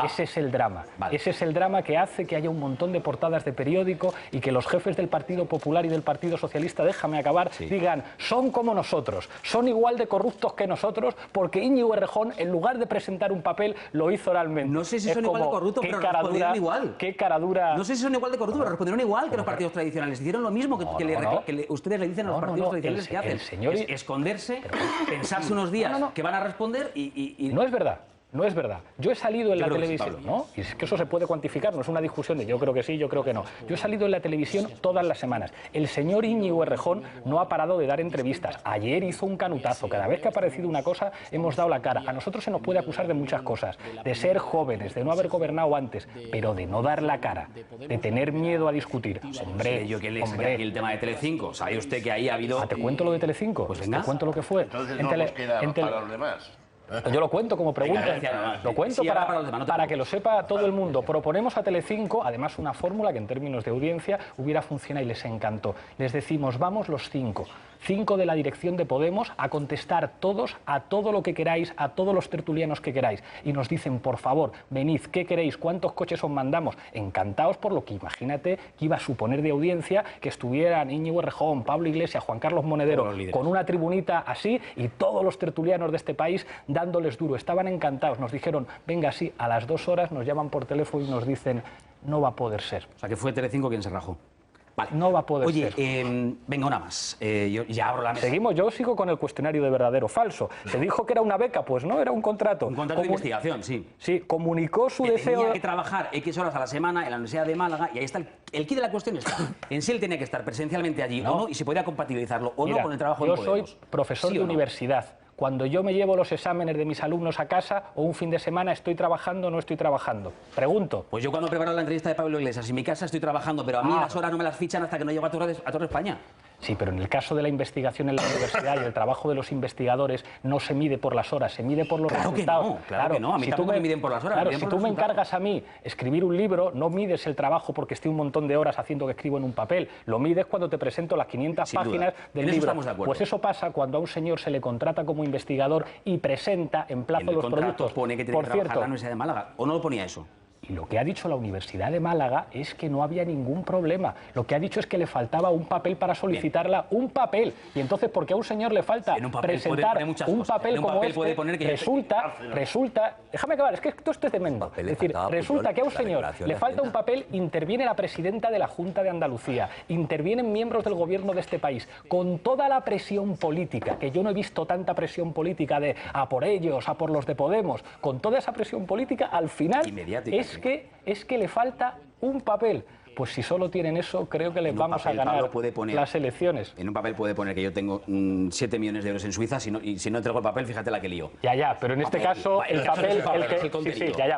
Ese es el drama. Vale. Ese es el drama que hace que haya un montón de portadas de periódico y que los jefes del Partido Popular y del Partido Socialista, déjame acabar, digan, son como nosotros, son igual de corruptos que nosotros, porque Íñigo Errejón, en lugar de presentar un papel, lo hizo oralmente. No sé si son igual de corruptos, pero respondieron igual. Qué cara dura. No sé si son igual de corruptos, pero respondieron igual que los partidos tradicionales. Hicieron lo mismo que ustedes le dicen a los partidos tradicionales que hacen. Esconderse, pensarse unos días que van a responder y... No es verdad. No es verdad. Yo he salido en la televisión, ¿no? Y es que eso se puede cuantificar, no es una discusión de yo creo que sí, yo creo que no. Yo he salido en la televisión todas las semanas. El señor Íñigo Errejón no ha parado de dar entrevistas. Ayer hizo un canutazo. Cada vez que ha aparecido una cosa, hemos dado la cara. A nosotros se nos puede acusar de muchas cosas. De ser jóvenes, de no haber gobernado antes, pero de no dar la cara, de tener miedo a discutir. Hombre, yo que le expliqué aquí el tema de Telecinco. ¿Sabe usted que ahí ha habido...? ¿Te cuento lo de Telecinco? Pues venga. Te cuento lo que fue. Entonces no nos queda para los demás. Yo lo cuento como pregunta, lo cuento para que lo sepa todo el mundo. Proponemos a Telecinco, además, una fórmula que en términos de audiencia hubiera funcionado y les encantó. Les decimos, vamos los 5 de la dirección de Podemos a contestar todos a todo lo que queráis, a todos los tertulianos que queráis. Y nos dicen, por favor, venid, ¿qué queréis? ¿Cuántos coches os mandamos? Encantados por lo que imagínate que iba a suponer de audiencia que estuvieran Íñigo Errejón, Pablo Iglesias, Juan Carlos Monedero, con una tribunita así y todos los tertulianos de este país dándoles duro. Estaban encantados. Nos dijeron, venga, sí, a las 2 horas nos llaman por teléfono y nos dicen, no va a poder ser. O sea, que fue Telecinco quien se rajó. Vale. No va a poder ser. Oye, venga, una más. Yo ya abro la mesa. Seguimos, yo sigo con el cuestionario de verdadero o falso. Se dijo que era una beca, pues no, era un contrato. Un contrato de investigación, sí. Sí, comunicó su deseo... Tenía que trabajar X horas a la semana en la Universidad de Málaga y ahí está el quid de la cuestión está. En sí él tenía que estar presencialmente allí o no y se podía compatibilizarlo o no con el trabajo de Podemos. Yo soy profesor de universidad. cuando yo me llevo los exámenes de mis alumnos a casa o un fin de semana estoy trabajando o no estoy trabajando? Pregunto. Pues yo cuando preparo la entrevista de Pablo Iglesias en mi casa estoy trabajando, pero a mí las horas no me las fichan hasta que no llego a Torre España. Sí, pero en el caso de la investigación en la universidad y el trabajo de los investigadores no se mide por las horas, se mide por los resultados. Claro que no, a mí tampoco me miden por las horas. Claro, si tú me encargas a mí escribir un libro, no mides el trabajo porque esté un montón de horas haciendo que escribo en un papel, lo mides cuando te presento las 500 páginas del libro. Estamos de acuerdo. Pues eso pasa cuando a un señor se le contrata como investigador y presenta en plazo los productos. Pone que tiene que trabajar en la Universidad de Málaga, ¿o no lo ponía eso? Y lo que ha dicho la Universidad de Málaga es que no había ningún problema. Lo que ha dicho es que le faltaba un papel para solicitarla, un papel. Y entonces, ¿por qué a un señor le falta presentar un papel como este? Resulta, déjame acabar, es que esto es tremendo. Es decir, resulta que a un señor le falta un papel, interviene la presidenta de la Junta de Andalucía, intervienen miembros del gobierno de este país, con toda la presión política, que yo no he visto tanta presión política de a por ellos, a por los de Podemos, con toda esa presión política, al final es que le falta un papel. Pues si solo tienen eso, creo que les vamos a ganar las elecciones. En un papel puede poner que yo tengo 7 millones de euros en Suiza, y si no entrego el papel, fíjate la que lío. Ya, pero en este caso el papel...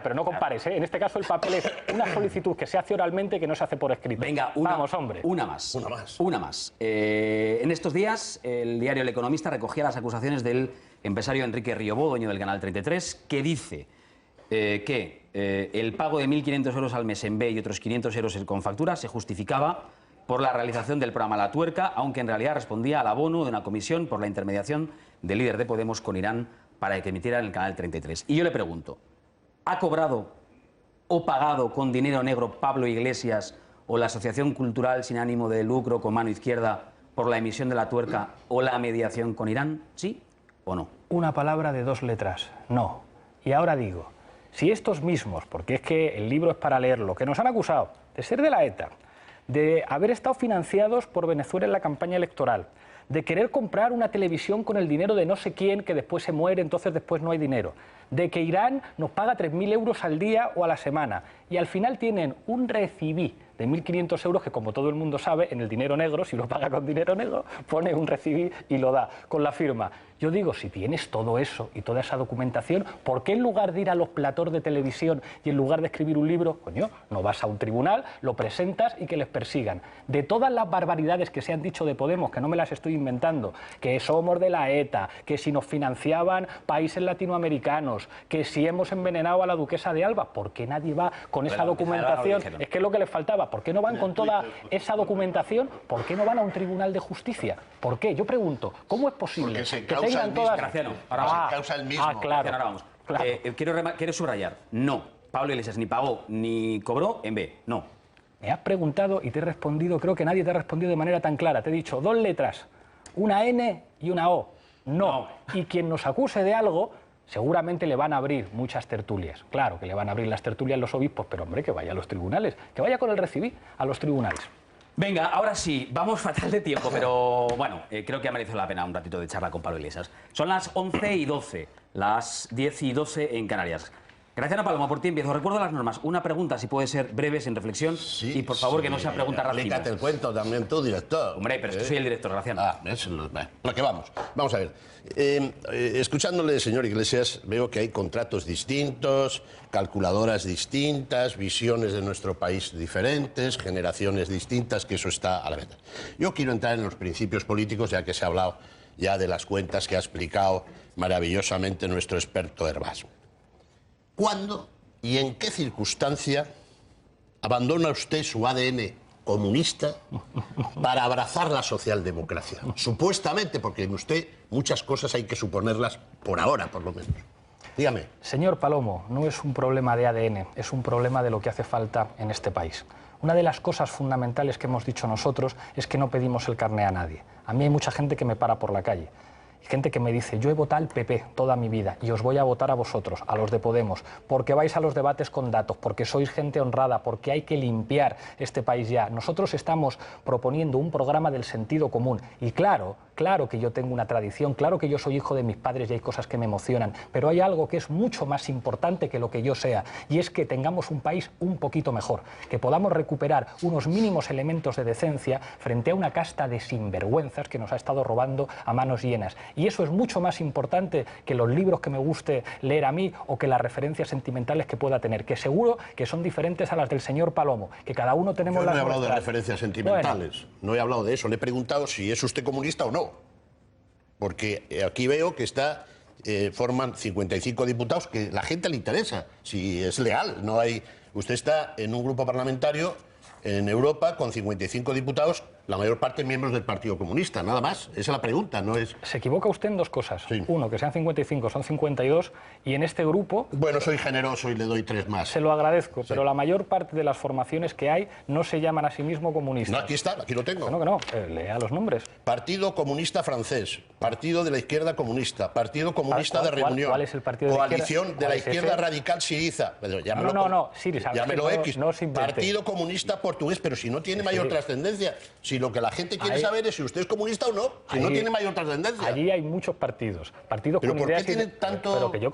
pero no compares, ¿eh? En este caso el papel es una solicitud que se hace oralmente que no se hace por escrito. Venga, vamos, hombre. Una más. En estos días, el diario El Economista recogía las acusaciones del empresario Enrique Riobó, dueño del Canal 33, que dice que el pago de 1.500 euros al mes en B y otros 500 euros con factura se justificaba por la realización del programa La Tuerca, aunque en realidad respondía al abono de una comisión por la intermediación del líder de Podemos con Irán para que emitiera en el Canal 33. Y yo le pregunto, ¿ha cobrado o pagado con dinero negro Pablo Iglesias o la Asociación Cultural sin ánimo de lucro con mano izquierda por la emisión de La Tuerca o la mediación con Irán? ¿Sí o no? Una palabra de 2 letras, no. Y ahora digo, si estos mismos, porque es que el libro es para leerlo, que nos han acusado de ser de la ETA, de haber estado financiados por Venezuela en la campaña electoral, de querer comprar una televisión con el dinero de no sé quién que después se muere, entonces después no hay dinero, de que Irán nos paga 3.000 euros al día o a la semana, y al final tienen un recibí de 1.500 euros que, como todo el mundo sabe, en el dinero negro, si lo paga con dinero negro, pone un recibí y lo da con la firma. Yo digo, si tienes todo eso y toda esa documentación, ¿por qué en lugar de ir a los platós de televisión y en lugar de escribir un libro, coño, no vas a un tribunal, lo presentas y que les persigan? De todas las barbaridades que se han dicho de Podemos, que no me las estoy inventando, que somos de la ETA, que si nos financiaban países latinoamericanos, que si hemos envenenado a la duquesa de Alba, ¿por qué nadie va con esa documentación? Es que es lo que les faltaba. ¿Por qué no van con toda esa documentación? ¿Por qué no van a un tribunal de justicia? ¿Por qué? Yo pregunto, ¿cómo es posible que tengan todas... causa el mismo. Claro. Ahora vamos. Claro. Quiero subrayar, no, Pablo Iglesias ni pagó ni cobró en B, no. Me has preguntado y te he respondido, creo que nadie te ha respondido de manera tan clara. Te he dicho 2 letras, una N y una O. No. Y quien nos acuse de algo, seguramente le van a abrir muchas tertulias. Claro que le van a abrir las tertulias los obispos, pero hombre, que vaya a los tribunales, que vaya con el recibí a los tribunales. Venga, ahora sí, vamos fatal de tiempo, pero bueno, creo que ha merecido la pena un ratito de charla con Pablo Iglesias. Son las 11:12, las 10:12 en Canarias. Graciano Palomo, por ti empiezo. Recuerdo las normas. Una pregunta, si puede ser breve, sin reflexión, y por favor que no sea pregunta racistas. Explícate el cuento también tú, director. Hombre, pero es que soy el director, Graciano. Es lo que vamos. Vamos a ver. Escuchándole, señor Iglesias, veo que hay contratos distintos, calculadoras distintas, visiones de nuestro país diferentes, generaciones distintas, que eso está a la venta. Yo quiero entrar en los principios políticos, ya que se ha hablado ya de las cuentas que ha explicado maravillosamente nuestro experto Hervás. ¿Cuándo y en qué circunstancia abandona usted su ADN comunista para abrazar la socialdemocracia? Supuestamente, porque en usted muchas cosas hay que suponerlas por ahora, por lo menos. Dígame. Señor Palomo, no es un problema de ADN, es un problema de lo que hace falta en este país. Una de las cosas fundamentales que hemos dicho nosotros es que no pedimos el carné a nadie. A mí hay mucha gente que me para por la calle. Gente que me dice, yo he votado al PP toda mi vida y os voy a votar a vosotros, a los de Podemos, porque vais a los debates con datos, porque sois gente honrada, porque hay que limpiar este país ya. Nosotros estamos proponiendo un programa del sentido común y claro que yo tengo una tradición, claro que yo soy hijo de mis padres y hay cosas que me emocionan, pero hay algo que es mucho más importante que lo que yo sea y es que tengamos un país un poquito mejor, que podamos recuperar unos mínimos elementos de decencia frente a una casta de sinvergüenzas que nos ha estado robando a manos llenas. Y eso es mucho más importante que los libros que me guste leer a mí o que las referencias sentimentales que pueda tener, que seguro que son diferentes a las del señor Palomo, que cada uno tenemos las nuestras. Yo no he hablado de referencias sentimentales, no he hablado de eso, le he preguntado si es usted comunista o no. Porque aquí veo que forman 55 diputados, que la gente le interesa, si es leal. No hay. Usted está en un grupo parlamentario en Europa con 55 diputados, la mayor parte miembros del Partido Comunista, nada más. Esa es la pregunta, no es... Se equivoca usted en dos cosas. Sí. Uno, que sean 55, son 52, y en este grupo... Bueno, soy generoso y le doy 3 más. Se lo agradezco, sí. Pero la mayor parte de las formaciones que hay no se llaman a sí mismo comunistas. No, aquí está, aquí lo tengo. No, que no, lea los nombres. Partido Comunista Francés, Partido de la Izquierda Comunista, Partido Comunista de Reunión. ¿Cuál es el partido de Coalición de la Izquierda Radical Siriza. No, Siriza. Llámelo X. No Partido Comunista Portugués, pero si no tiene mayor trascendencia, si lo que la gente quiere saber es si usted es comunista o no, si no tiene mayor trascendencia. Allí hay muchos partidos. Partidos ¿Pero con por ideas qué tienen tanto...? Pero que yo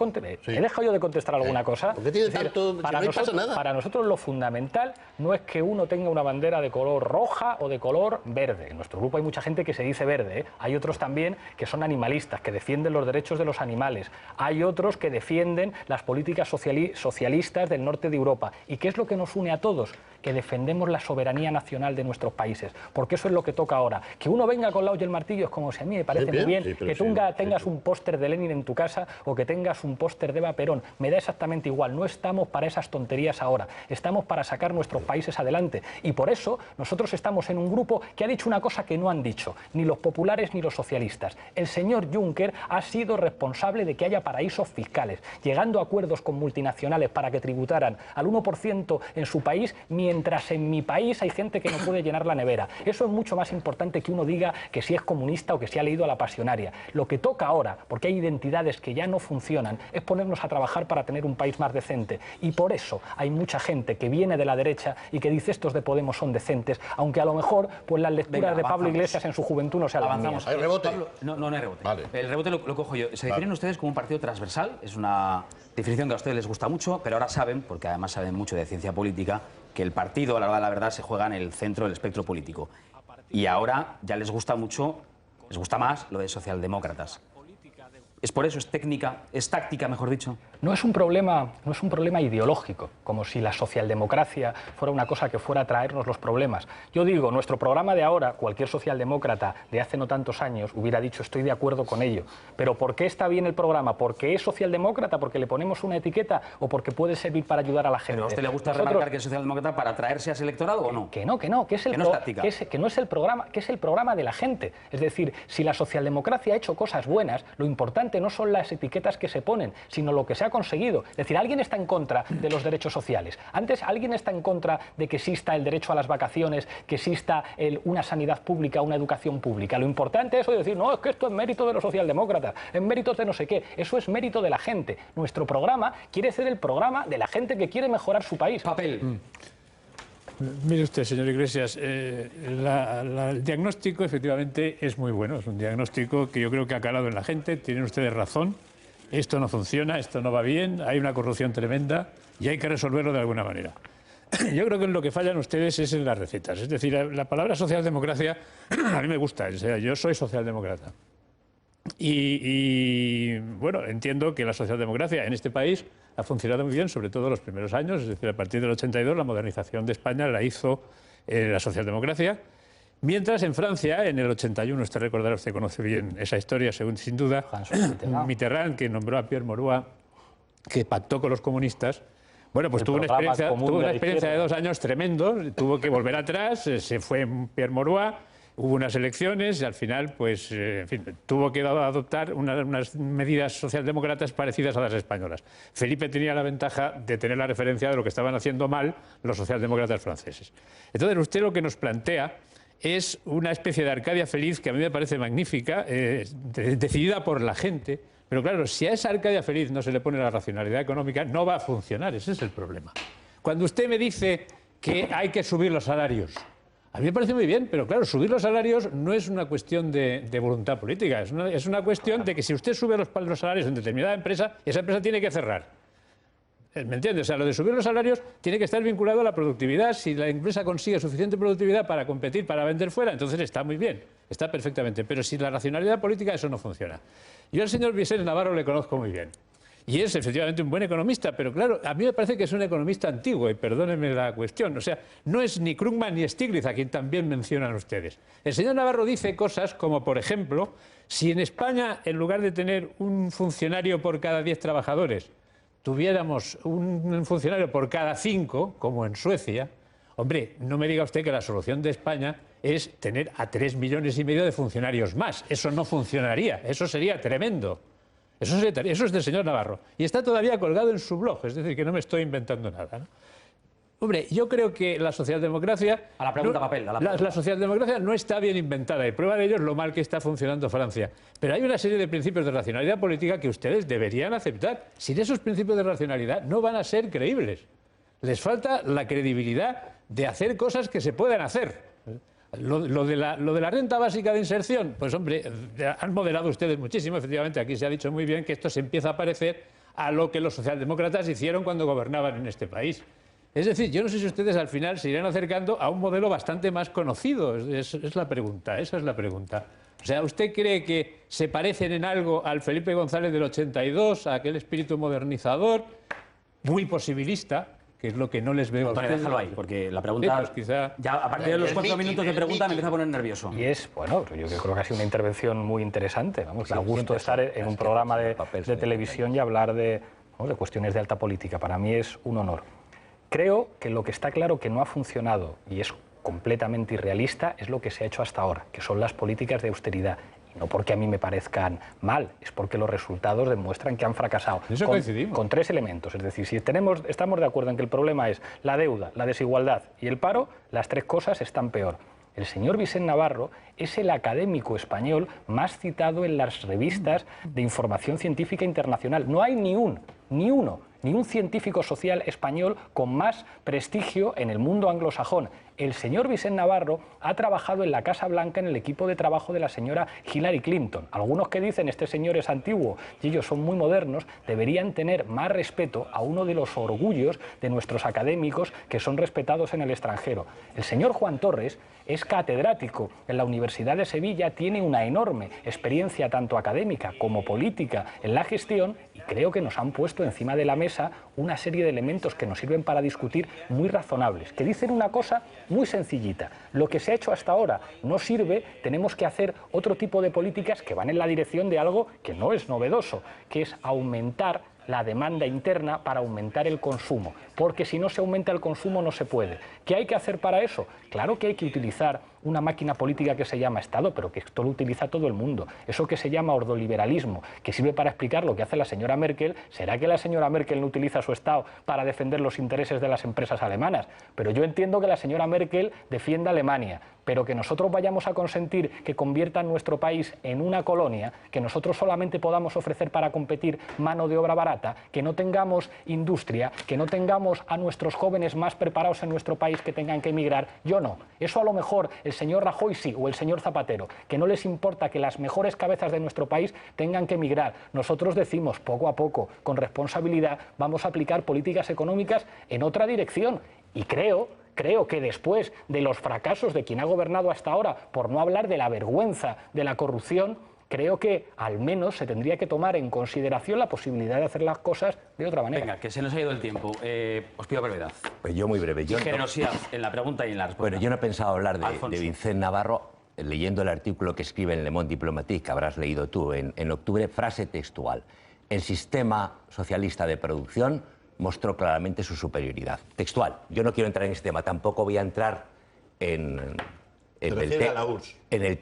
¿he dejado yo de contestar alguna cosa? ¿Por qué tiene tanto...? Para, si no pasa nada. Para nosotros lo fundamental no es que uno tenga una bandera de color roja o de color verde. En nuestro grupo hay mucha gente que se dice verde, ¿eh? Hay otros también que son animalistas, que defienden los derechos de los animales. Hay otros que defienden las políticas socialistas del norte de Europa. ¿Y qué es lo que nos une a todos? Que defendemos la soberanía nacional de nuestros países, porque eso es lo que toca ahora. Que uno venga con la olla y el martillo es como si a mí me parece muy bien, que tú tengas un póster de Lenin en tu casa o que tengas un póster de Eva Perón, me da exactamente igual. No estamos para esas tonterías ahora, estamos para sacar nuestros países adelante, y por eso nosotros estamos en un grupo que ha dicho una cosa que no han dicho ni los populares ni los socialistas. El señor Juncker ha sido responsable de que haya paraísos fiscales, llegando a acuerdos con multinacionales para que tributaran al 1% en su país, mientras en mi país hay gente que no puede llenar la nevera. Eso es mucho más importante que uno diga que si es comunista o que si ha leído a la Pasionaria. Lo que toca ahora, porque hay identidades que ya no funcionan, es ponernos a trabajar para tener un país más decente. Y por eso hay mucha gente que viene de la derecha y que dice estos de Podemos son decentes, aunque a lo mejor pues las lecturas de Pablo Iglesias en su juventud no sean las mías. ¿Hay rebote? Pablo, no hay rebote. Vale. El rebote lo cojo yo. Se definen ustedes como un partido transversal, es una definición que a ustedes les gusta mucho, pero ahora saben, porque además saben mucho de ciencia política, que el partido, a la hora de la verdad, se juega en el centro del espectro político. Y ahora ya les gusta mucho, les gusta más lo de socialdemócratas. ¿Es por eso? ¿Es táctica, mejor dicho? No es un problema ideológico, como si la socialdemocracia fuera una cosa que fuera a traernos los problemas. Yo digo, nuestro programa de ahora, cualquier socialdemócrata de hace no tantos años hubiera dicho estoy de acuerdo con ello. ¿Pero por qué está bien el programa? ¿Porque es socialdemócrata? ¿Porque le ponemos una etiqueta? ¿O porque puede servir para ayudar a la gente? ¿Pero a usted le gusta remarcar que es socialdemócrata para atraerse a ese electorado o no? Que no, que es el programa de la gente. Es decir, si la socialdemocracia ha hecho cosas buenas, lo importante no son las etiquetas que se ponen, sino lo que se ha conseguido. Es decir, alguien está en contra de los derechos sociales. Antes, alguien está en contra de que exista el derecho a las vacaciones, que exista una sanidad pública, una educación pública. Lo importante es decir, no, es que esto es mérito de los socialdemócratas, es mérito de no sé qué. Eso es mérito de la gente. Nuestro programa quiere ser el programa de la gente que quiere mejorar su país. Papel. Mire usted, señor Iglesias, el diagnóstico efectivamente es muy bueno, es un diagnóstico que yo creo que ha calado en la gente, tienen ustedes razón, esto no funciona, esto no va bien, hay una corrupción tremenda y hay que resolverlo de alguna manera. Yo creo que en lo que fallan ustedes es en las recetas, es decir, la palabra socialdemocracia a mí me gusta, o sea, yo soy socialdemócrata. Y bueno, entiendo que la socialdemocracia en este país ha funcionado muy bien, sobre todo los primeros años, es decir, a partir del 82 la modernización de España la hizo la socialdemocracia, mientras en Francia, en el 81, usted recordará, usted conoce bien esa historia, sin duda, Mitterrand, que nombró a Pierre Mauroy, que pactó con los comunistas, bueno, pues tuvo una experiencia de 2 años tremendo, tuvo que volver atrás, se fue Pierre Mauroy, hubo unas elecciones y al final, pues, en fin, tuvo que adoptar unas medidas socialdemócratas parecidas a las españolas. Felipe tenía la ventaja de tener la referencia de lo que estaban haciendo mal los socialdemócratas franceses. Entonces, usted lo que nos plantea es una especie de Arcadia feliz que a mí me parece magnífica, decidida por la gente. Pero claro, si a esa Arcadia feliz no se le pone la racionalidad económica, no va a funcionar. Ese es el problema. Cuando usted me dice que hay que subir los salarios, a mí me parece muy bien, pero claro, subir los salarios no es una cuestión de voluntad política, es una cuestión de que si usted sube los salarios en determinada empresa, esa empresa tiene que cerrar. ¿Me entiendes? O sea, lo de subir los salarios tiene que estar vinculado a la productividad. Si la empresa consigue suficiente productividad para competir, para vender fuera, entonces está muy bien, está perfectamente. Pero sin la racionalidad política eso no funciona. Yo al señor Vicens Navarro le conozco muy bien. Y es efectivamente un buen economista, pero claro, a mí me parece que es un economista antiguo, y perdónenme la cuestión. O sea, no es ni Krugman ni Stiglitz, a quien también mencionan ustedes. El señor Navarro dice cosas como, por ejemplo, si en España, en lugar de tener un funcionario por cada 10 trabajadores, tuviéramos un funcionario por cada 5, como en Suecia, hombre, no me diga usted que la solución de España es tener a 3,5 millones de funcionarios más. Eso no funcionaría, eso sería tremendo. Eso es del señor Navarro. Y está todavía colgado en su blog, es decir, que no me estoy inventando nada, ¿no? Hombre, yo creo que la socialdemocracia... A la pregunta, papel. La socialdemocracia no está bien inventada, y prueba de ello es lo mal que está funcionando Francia. Pero hay una serie de principios de racionalidad política que ustedes deberían aceptar. Sin esos principios de racionalidad no van a ser creíbles. Les falta la credibilidad de hacer cosas que se puedan hacer. Lo de la renta básica de inserción, pues hombre, han moderado ustedes muchísimo. Efectivamente, aquí se ha dicho muy bien que esto se empieza a parecer a lo que los socialdemócratas hicieron cuando gobernaban en este país. Es decir, yo no sé si ustedes al final se irán acercando a un modelo bastante más conocido. Es la pregunta, esa es la pregunta. O sea, ¿usted cree que se parecen en algo al Felipe González del 82, a aquel espíritu modernizador, muy posibilista, que es lo que no les veo a ustedes? Déjalo ahí, porque la pregunta... Pues quizá... Ya a partir de los 4 minutos de pregunta me empieza a poner nervioso. Y es, bueno, yo creo que ha sido una intervención muy interesante. Vamos, da gusto estar en un programa de televisión y hablar de cuestiones de alta política. Para mí es un honor. Creo que lo que está claro que no ha funcionado y es completamente irrealista es lo que se ha hecho hasta ahora, que son las políticas de austeridad. Y no porque a mí me parezcan mal, es porque los resultados demuestran que han fracasado. Eso coincidimos. Con 3 elementos. Es decir, si estamos de acuerdo en que el problema es la deuda, la desigualdad y el paro, las 3 cosas están peor. El señor Vicens Navarro es el académico español más citado en las revistas de información científica internacional. No hay ni un científico social español con más prestigio en el mundo anglosajón. El señor Vicens Navarro ha trabajado en la Casa Blanca en el equipo de trabajo de la señora Hillary Clinton. Algunos que dicen este señor es antiguo y ellos son muy modernos, deberían tener más respeto a uno de los orgullos de nuestros académicos que son respetados en el extranjero. El señor Juan Torres es catedrático en la Universidad de Sevilla, tiene una enorme experiencia tanto académica como política en la gestión y creo que nos han puesto encima de la mesa una serie de elementos que nos sirven para discutir muy razonables, que dicen una cosa muy sencillita. Lo que se ha hecho hasta ahora no sirve, tenemos que hacer otro tipo de políticas que van en la dirección de algo que no es novedoso, que es aumentar la demanda interna para aumentar el consumo, porque si no se aumenta el consumo no se puede. ¿Qué hay que hacer para eso? Claro que hay que utilizar una máquina política que se llama Estado, pero que esto lo utiliza todo el mundo. Eso que se llama ordoliberalismo, que sirve para explicar lo que hace la señora Merkel. ¿Será que la señora Merkel no utiliza su Estado para defender los intereses de las empresas alemanas? Pero yo entiendo que la señora Merkel defienda a Alemania, pero que nosotros vayamos a consentir que conviertan nuestro país en una colonia, que nosotros solamente podamos ofrecer para competir mano de obra barata, que no tengamos industria, que no tengamos a nuestros jóvenes más preparados en nuestro país que tengan que emigrar, yo no. Eso a lo mejor el señor Rajoy sí, o el señor Zapatero, que no les importa que las mejores cabezas de nuestro país tengan que emigrar. Nosotros decimos, poco a poco, con responsabilidad, vamos a aplicar políticas económicas en otra dirección. Y creo que después de los fracasos de quien ha gobernado hasta ahora, por no hablar de la vergüenza de la corrupción, creo que al menos se tendría que tomar en consideración la posibilidad de hacer las cosas de otra manera. Venga, que se nos ha ido el tiempo. Os pido brevedad. Pues yo muy breve. Y generosidad en la pregunta y en la respuesta. Bueno, yo no he pensado hablar de Vicens Navarro leyendo el artículo que escribe en Le Monde Diplomatique, que habrás leído tú en octubre, frase textual. El sistema socialista de producción mostró claramente su superioridad. Textual. Yo no quiero entrar en ese tema, tampoco voy a entrar en el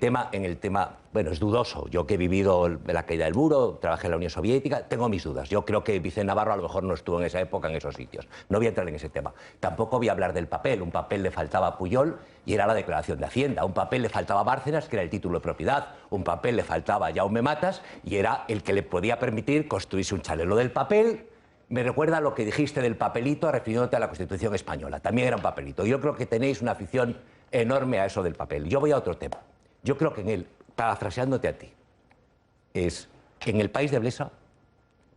tema, bueno, es dudoso. Yo que he vivido la caída del muro, trabajé en la Unión Soviética, tengo mis dudas. Yo creo que Vicens Navarro a lo mejor no estuvo en esa época en esos sitios. No voy a entrar en ese tema. Tampoco voy a hablar del papel. Un papel le faltaba a Pujol y era la declaración de Hacienda. Un papel le faltaba a Bárcenas, que era el título de propiedad. Un papel le faltaba a Jaume Matas y era el que le podía permitir construirse un chalet. Lo del papel me recuerda a lo que dijiste del papelito refiriéndote a la Constitución española. También era un papelito. Yo creo que tenéis una afición enorme a eso del papel. Yo voy a otro tema. Yo creo que en él, parafraseándote a ti, es en el país de Blesa,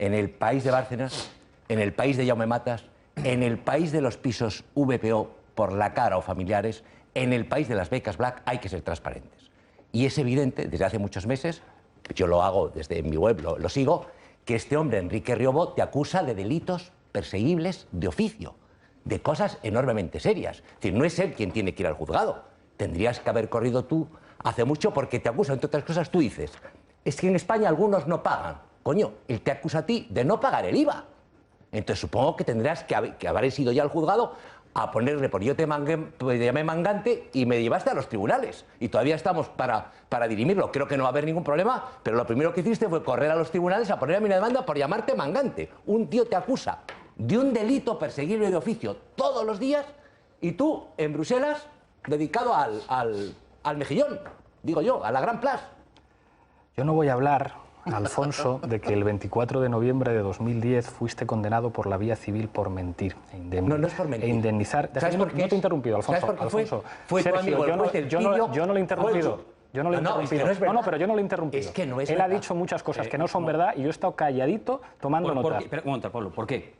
en el país de Bárcenas en el país de Jaume Matas, en el país de los pisos VPO por la cara o familiares, en el país de las becas Black hay que ser transparentes. Y es evidente, desde hace muchos meses, yo lo hago desde mi web, lo sigo, que este hombre, Enrique Riobó, te acusa de delitos perseguibles de oficio, de cosas enormemente serias. Es decir, no es él quien tiene que ir al juzgado. Tendrías que haber corrido tú hace mucho porque te acusa, entre otras cosas, tú dices, es que en España algunos no pagan. Coño, él te acusa a ti de no pagar el IVA. Entonces supongo que tendrás que haber ido ya al juzgado a ponerle, porque yo te llamé mangante y me llevaste a los tribunales. Y todavía estamos para dirimirlo. Creo que no va a haber ningún problema, pero lo primero que hiciste fue correr a los tribunales a poner a mi demanda por llamarte mangante. Un tío te acusa de un delito perseguible de oficio todos los días y tú, en Bruselas, dedicado al mejillón, digo yo, a la Gran Place. Yo no voy a hablar, Alfonso, de que el 24 de noviembre de 2010 fuiste condenado por la vía civil por mentir No, no es por mentir. e indemnizar. ¿Sabes por qué? No te he interrumpido, Alfonso. ¿Sabes por qué Alfonso, fue tu Sergio, amigo el juez del Pillo? yo no le he interrumpido. Yo no le he No, es que interrumpido. no es verdad. No, pero yo no le he interrumpido. Es que no es Él verdad. ha dicho muchas cosas que no son verdad y yo he estado calladito tomando notas. Un momento, Pablo, ¿por qué?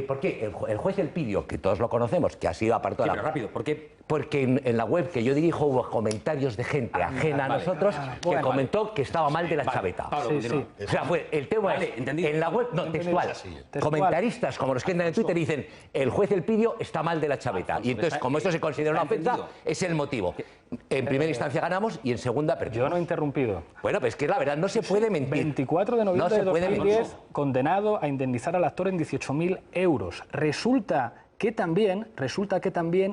¿Por qué? El juez Elpidio, que todos lo conocemos, que ha sido apartado Sí, de pero rápido, ¿por qué? Porque en la web que yo dirijo hubo comentarios de gente ajena a nosotros que comentó que estaba mal de la chaveta. Pablo, Sí, continúa. sí. O sea, fue el tema Vale, entendido. en la web, no, textual. Comentaristas como los que entran en Twitter dicen el juez Elpidio está mal de la chaveta. Y entonces, como esto se considera una ofensa, es el motivo. En primera instancia ganamos y en segunda perdimos. Yo no he interrumpido. Bueno, pues es que la verdad no se puede mentir. 24 de No noviembre se de puede 2010, mentir. condenado a indemnizar al actor en 18.000 euros. Resulta que también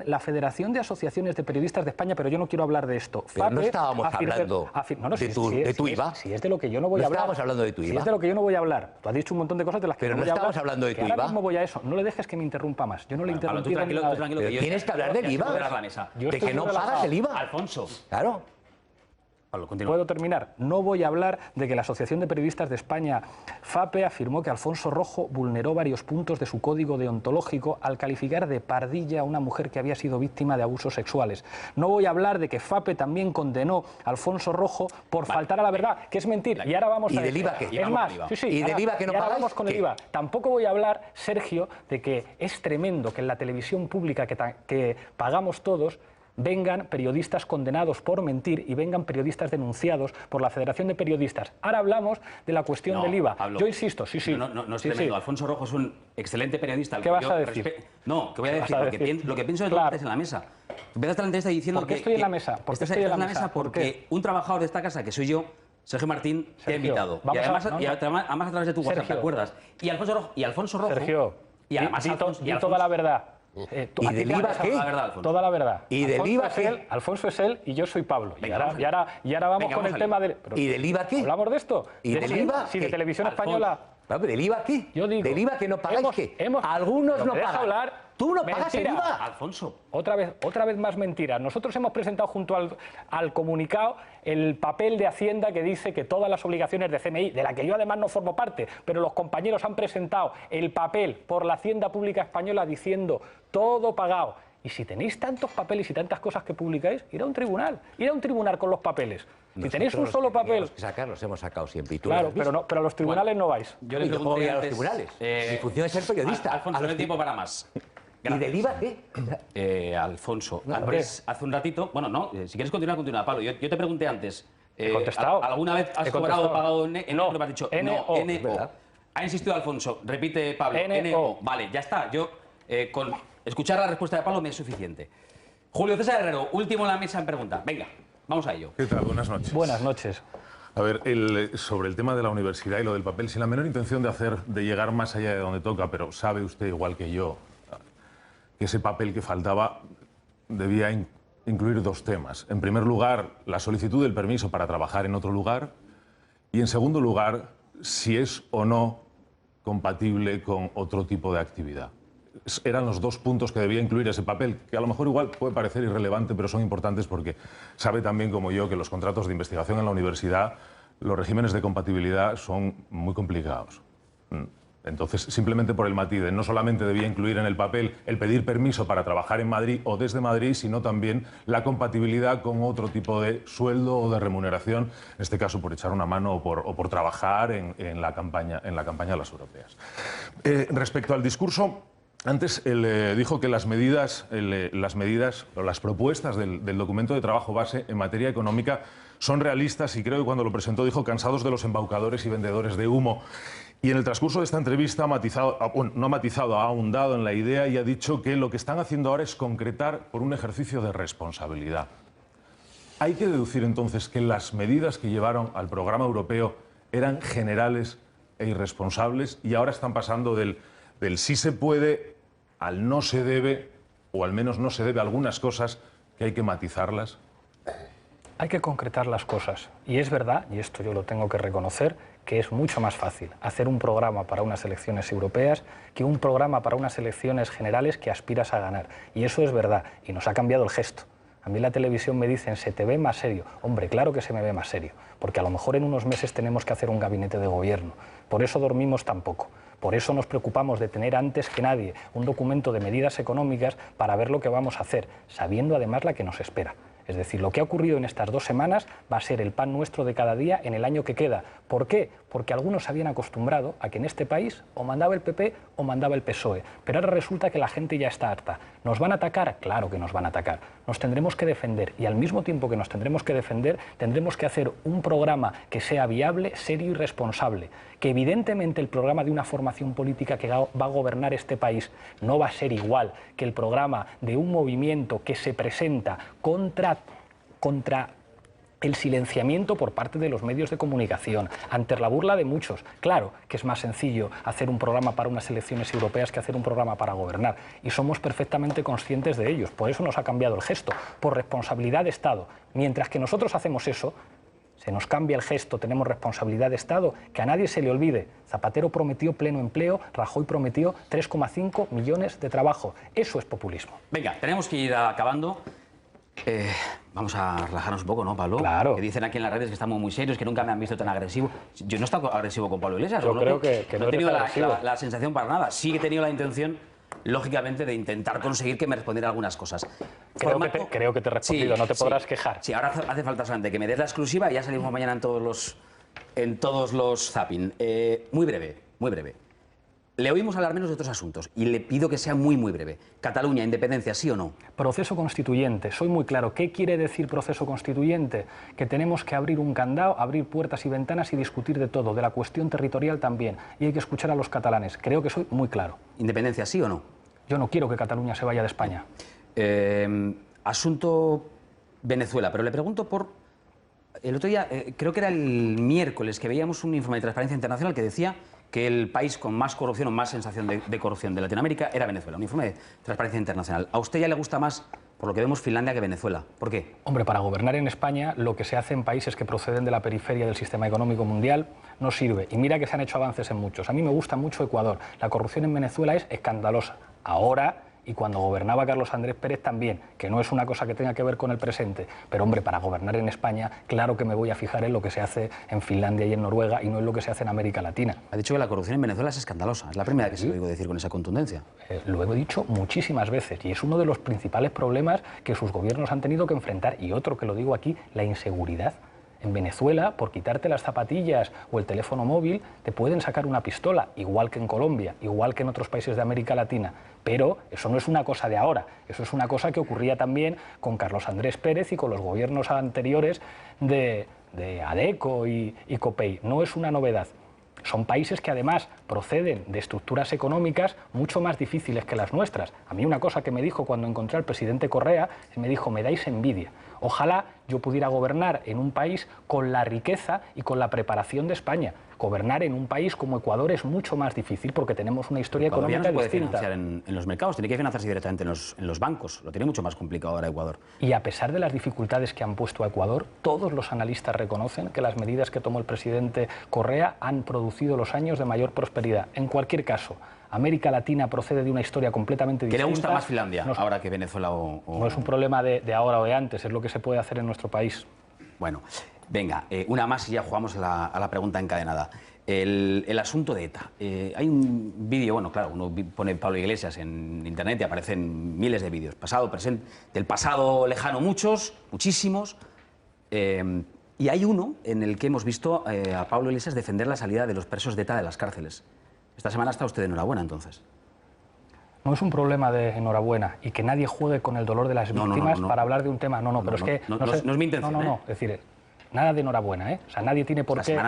la Federación de Asociaciones de Periodistas de España, pero yo no quiero hablar de esto. Pero no estábamos hablando de tu IVA. Si es de lo que yo no voy a hablar. No estábamos hablando de tu Si IVA. es de lo que yo no voy a hablar. Tú has dicho un montón de cosas de las que Pero no no voy a hablar. estamos hablando de tu que ahora IVA. mismo voy a eso. No le dejes que me interrumpa más. Yo no le he Pablo, tú interrumpido. tranquilo, tú tranquilo. Pero yo tienes que hablar del estoy IVA. sobre la mesa. Yo De estoy que no muy pagas relajado. el IVA. Alfonso. Claro. Pablo, continúa. ¿Puedo terminar? No voy a hablar de que la Asociación de Periodistas de España, FAPE, afirmó que Alfonso Rojo vulneró varios puntos de su código deontológico al calificar de pardilla a una mujer que había sido víctima de abusos sexuales. No voy a hablar de que FAPE también condenó a Alfonso Rojo por faltar a la verdad, que es mentir. Y ahora vamos ¿Y a del decir- IVA qué? Es más, ¿Y del IVA que no y ahora pagáis? vamos con el ¿Qué? IVA. Tampoco voy a hablar, Sergio, de que es tremendo que en la televisión pública que pagamos todos vengan periodistas condenados por mentir y vengan periodistas denunciados por la Federación de Periodistas. Ahora hablamos de la cuestión No, del IVA. Pablo, Yo insisto, sí. No es Sí, tremendo. sí. Alfonso Rojo es un excelente periodista. al ¿Qué que vas yo a decir? No, que voy a ¿Qué decir, vas a porque decir? lo que pienso es Claro. que estás en la mesa. Empezaste la entrevista diciendo ¿Por qué que... estoy en la mesa? ¿Por qué estás estoy en la en la mesa? mesa? ¿Por Porque qué? un trabajador de esta casa, que soy yo, Sergio Martín, te ha Sergio, invitado. Y vamos a- además, no, no. además a través de tu WhatsApp, ¿te Sergio. acuerdas? Y Alfonso Rojo... Sergio, y además di Alfonso- toda la verdad. ¿Y a ti del te IVA interesa qué? la verdad, Alfonso. Toda la verdad. ¿Y del Alfonso IVA es qué? él, Alfonso es él y yo soy Pablo. Venga, y ahora vamos vamos Venga, con vamos el al tema lío. del... pero- ¿Y del IVA qué? ¿Hablamos de esto? ¿Y del IVA Si de qué? Televisión Alfonso. Española... ¿Del IVA qué? Yo digo, ¿Del IVA que no pagáis hemos- qué? hemos- Algunos ¿Pero no me deja pagan. hablar? Tú no pagas el Mentira. IVA. Alfonso. Otra vez más mentira. Nosotros hemos presentado junto al comunicado el papel de Hacienda que dice que todas las obligaciones de CNI, de la que yo además no formo parte, pero los compañeros han presentado el papel por la Hacienda Pública Española diciendo todo pagado. Y si tenéis tantos papeles y tantas cosas que publicáis, ir a un tribunal con los papeles. Si tenéis un solo papel... Que sacar, los hemos sacado siempre. Y tú Claro, lo has visto. pero a los tribunales no vais. Yo ¿Y le yo cómo voy pregunté a los antes... tribunales? Mi función es ser periodista. Alfonso, A no los hay tiempo para más. ¿Y del IVA qué? Alfonso, hombre. hace un ratito... Bueno, no, si quieres continuar, continúa, Pablo. Yo te pregunté antes... He contestado. ¿Alguna vez has He cobrado o contestado. pagado en No. Me has dicho NO. no, Es verdad. Ha insistido Alfonso. Repite, Pablo. NO. Vale, ya está. Yo, con escuchar la respuesta de Pablo me es suficiente. Julio César Herrero, último en la mesa en pregunta. Venga, vamos a ello. ¿Qué tal? Buenas noches. Buenas noches. A ver, sobre el tema de la universidad y lo del papel, sin la menor intención de llegar más allá de donde toca, pero sabe usted, igual que yo, que ese papel que faltaba debía incluir dos temas. En primer lugar, la solicitud del permiso para trabajar en otro lugar y, en segundo lugar, si es o no compatible con otro tipo de actividad. Eran los dos puntos que debía incluir ese papel, que a lo mejor igual puede parecer irrelevante, pero son importantes porque sabe también como yo que los contratos de investigación en la universidad, los regímenes de compatibilidad son muy complicados. Entonces, simplemente por el matiz de no solamente debía incluir en el papel el pedir permiso para trabajar en Madrid o desde Madrid, sino también la compatibilidad con otro tipo de sueldo o de remuneración, en este caso por echar una mano o por trabajar en la campaña de las europeas. Respecto al discurso, antes él dijo que las propuestas del documento de trabajo base en materia económica son realistas y creo que cuando lo presentó dijo cansados de los embaucadores y vendedores de humo. Y en el transcurso de esta entrevista ha ahondado en la idea y ha dicho que lo que están haciendo ahora es concretar por un ejercicio de responsabilidad. Hay que deducir entonces que las medidas que llevaron al programa europeo eran generales e irresponsables y ahora están pasando del sí se puede al no se debe, o al menos no se debe a algunas cosas que hay que matizarlas. Hay que concretar las cosas. Y es verdad, y esto yo lo tengo que reconocer, que es mucho más fácil hacer un programa para unas elecciones europeas que un programa para unas elecciones generales que aspiras a ganar. Y eso es verdad, y nos ha cambiado el gesto. A mí en la televisión me dicen, ¿se te ve más serio? Hombre, claro que se me ve más serio, porque a lo mejor en unos meses tenemos que hacer un gabinete de gobierno. Por eso dormimos tan poco. Por eso nos preocupamos de tener antes que nadie un documento de medidas económicas para ver lo que vamos a hacer, sabiendo además la que nos espera. Es decir, lo que ha ocurrido en estas 2 semanas va a ser el pan nuestro de cada día en el año que queda. ¿Por qué? Porque algunos se habían acostumbrado a que en este país o mandaba el PP o mandaba el PSOE. Pero ahora resulta que la gente ya está harta. ¿Nos van a atacar? Claro que nos van a atacar. Nos tendremos que defender y al mismo tiempo que nos tendremos que defender, tendremos que hacer un programa que sea viable, serio y responsable. Que evidentemente el programa de una formación política que va a gobernar este país no va a ser igual que el programa de un movimiento que se presenta contra el silenciamiento por parte de los medios de comunicación, ante la burla de muchos. Claro que es más sencillo hacer un programa para unas elecciones europeas que hacer un programa para gobernar, y somos perfectamente conscientes de ellos. Por eso nos ha cambiado el gesto, por responsabilidad de Estado. Mientras que nosotros hacemos eso, se nos cambia el gesto, tenemos responsabilidad de Estado, que a nadie se le olvide. Zapatero prometió pleno empleo, Rajoy prometió 3,5 millones de trabajo. Eso es populismo. Venga, tenemos que ir acabando. Vamos a relajarnos un poco, ¿no, Pablo? Claro. Que dicen aquí en las redes que estamos muy serios, que nunca me han visto tan agresivo. Yo no he estado agresivo con Pablo Iglesias. Yo creo que no he tenido la sensación para nada. Sí he tenido la intención, lógicamente, de intentar conseguir que me respondiera algunas cosas. Creo que te he respondido, sí, no te podrás quejar. Sí, ahora hace falta solamente que me des la exclusiva y ya salimos mañana en todos los zapping. Muy breve, muy breve. Le oímos hablar menos de otros asuntos y le pido que sea muy, muy breve. Cataluña, independencia, ¿sí o no? Proceso constituyente. Soy muy claro. ¿Qué quiere decir proceso constituyente? Que tenemos que abrir un candado, abrir puertas y ventanas y discutir de todo, de la cuestión territorial también. Y hay que escuchar a los catalanes. Creo que soy muy claro. ¿Independencia, sí o no? Yo no quiero que Cataluña se vaya de España. Asunto Venezuela, pero le pregunto por... El otro día, creo que era el miércoles, que veíamos un informe de Transparencia Internacional que decía que el país con más corrupción o más sensación de corrupción de Latinoamérica era Venezuela. Un informe de Transparencia Internacional. ¿A usted ya le gusta más, por lo que vemos, Finlandia que Venezuela? ¿Por qué? Hombre, para gobernar en España lo que se hace en países que proceden de la periferia del sistema económico mundial no sirve. Y mira que se han hecho avances en muchos. A mí me gusta mucho Ecuador. La corrupción en Venezuela es escandalosa. Ahora... Y cuando gobernaba Carlos Andrés Pérez también, que no es una cosa que tenga que ver con el presente. Pero, hombre, para gobernar en España, claro que me voy a fijar en lo que se hace en Finlandia y en Noruega y no en lo que se hace en América Latina. Ha dicho que la corrupción en Venezuela es escandalosa. Es la primera vez que se lo oigo decir con esa contundencia. Lo he dicho muchísimas veces y es uno de los principales problemas que sus gobiernos han tenido que enfrentar. Y otro que lo digo aquí, la inseguridad. En Venezuela, por quitarte las zapatillas o el teléfono móvil, te pueden sacar una pistola, igual que en Colombia, igual que en otros países de América Latina. Pero eso no es una cosa de ahora, eso es una cosa que ocurría también con Carlos Andrés Pérez y con los gobiernos anteriores de ADECO y COPEI. No es una novedad. Son países que además proceden de estructuras económicas mucho más difíciles que las nuestras. A mí una cosa que me dijo cuando encontré al presidente Correa, me dijo, me dais envidia. Ojalá yo pudiera gobernar en un país con la riqueza y con la preparación de España. Gobernar en un país como Ecuador es mucho más difícil porque tenemos una historia económica distinta. No se puede financiar en los mercados, tiene que financiarse directamente en los bancos. Lo tiene mucho más complicado ahora Ecuador. Y a pesar de las dificultades que han puesto a Ecuador, todos los analistas reconocen que las medidas que tomó el presidente Correa han producido los años de mayor prosperidad. En cualquier caso, América Latina procede de una historia completamente distinta. ¿Qué le gusta más Finlandia ahora que Venezuela o...? No es un problema de ahora o de antes, es lo que se puede hacer en nuestro país. Bueno, venga, una más y ya jugamos a la pregunta encadenada. El asunto de ETA. Hay un vídeo, bueno, claro, uno pone Pablo Iglesias en internet y aparecen miles de vídeos, pasado, presente, del pasado lejano muchísimos. Y hay uno en el que hemos visto a Pablo Iglesias defender la salida de los presos de ETA de las cárceles. Esta semana está usted de enhorabuena, entonces. No es un problema de enhorabuena y que nadie juegue con el dolor de las víctimas para hablar de un tema. Pero es que... No es mi intención. Es decir, nada de enhorabuena, ¿eh? O sea, nadie tiene por qué...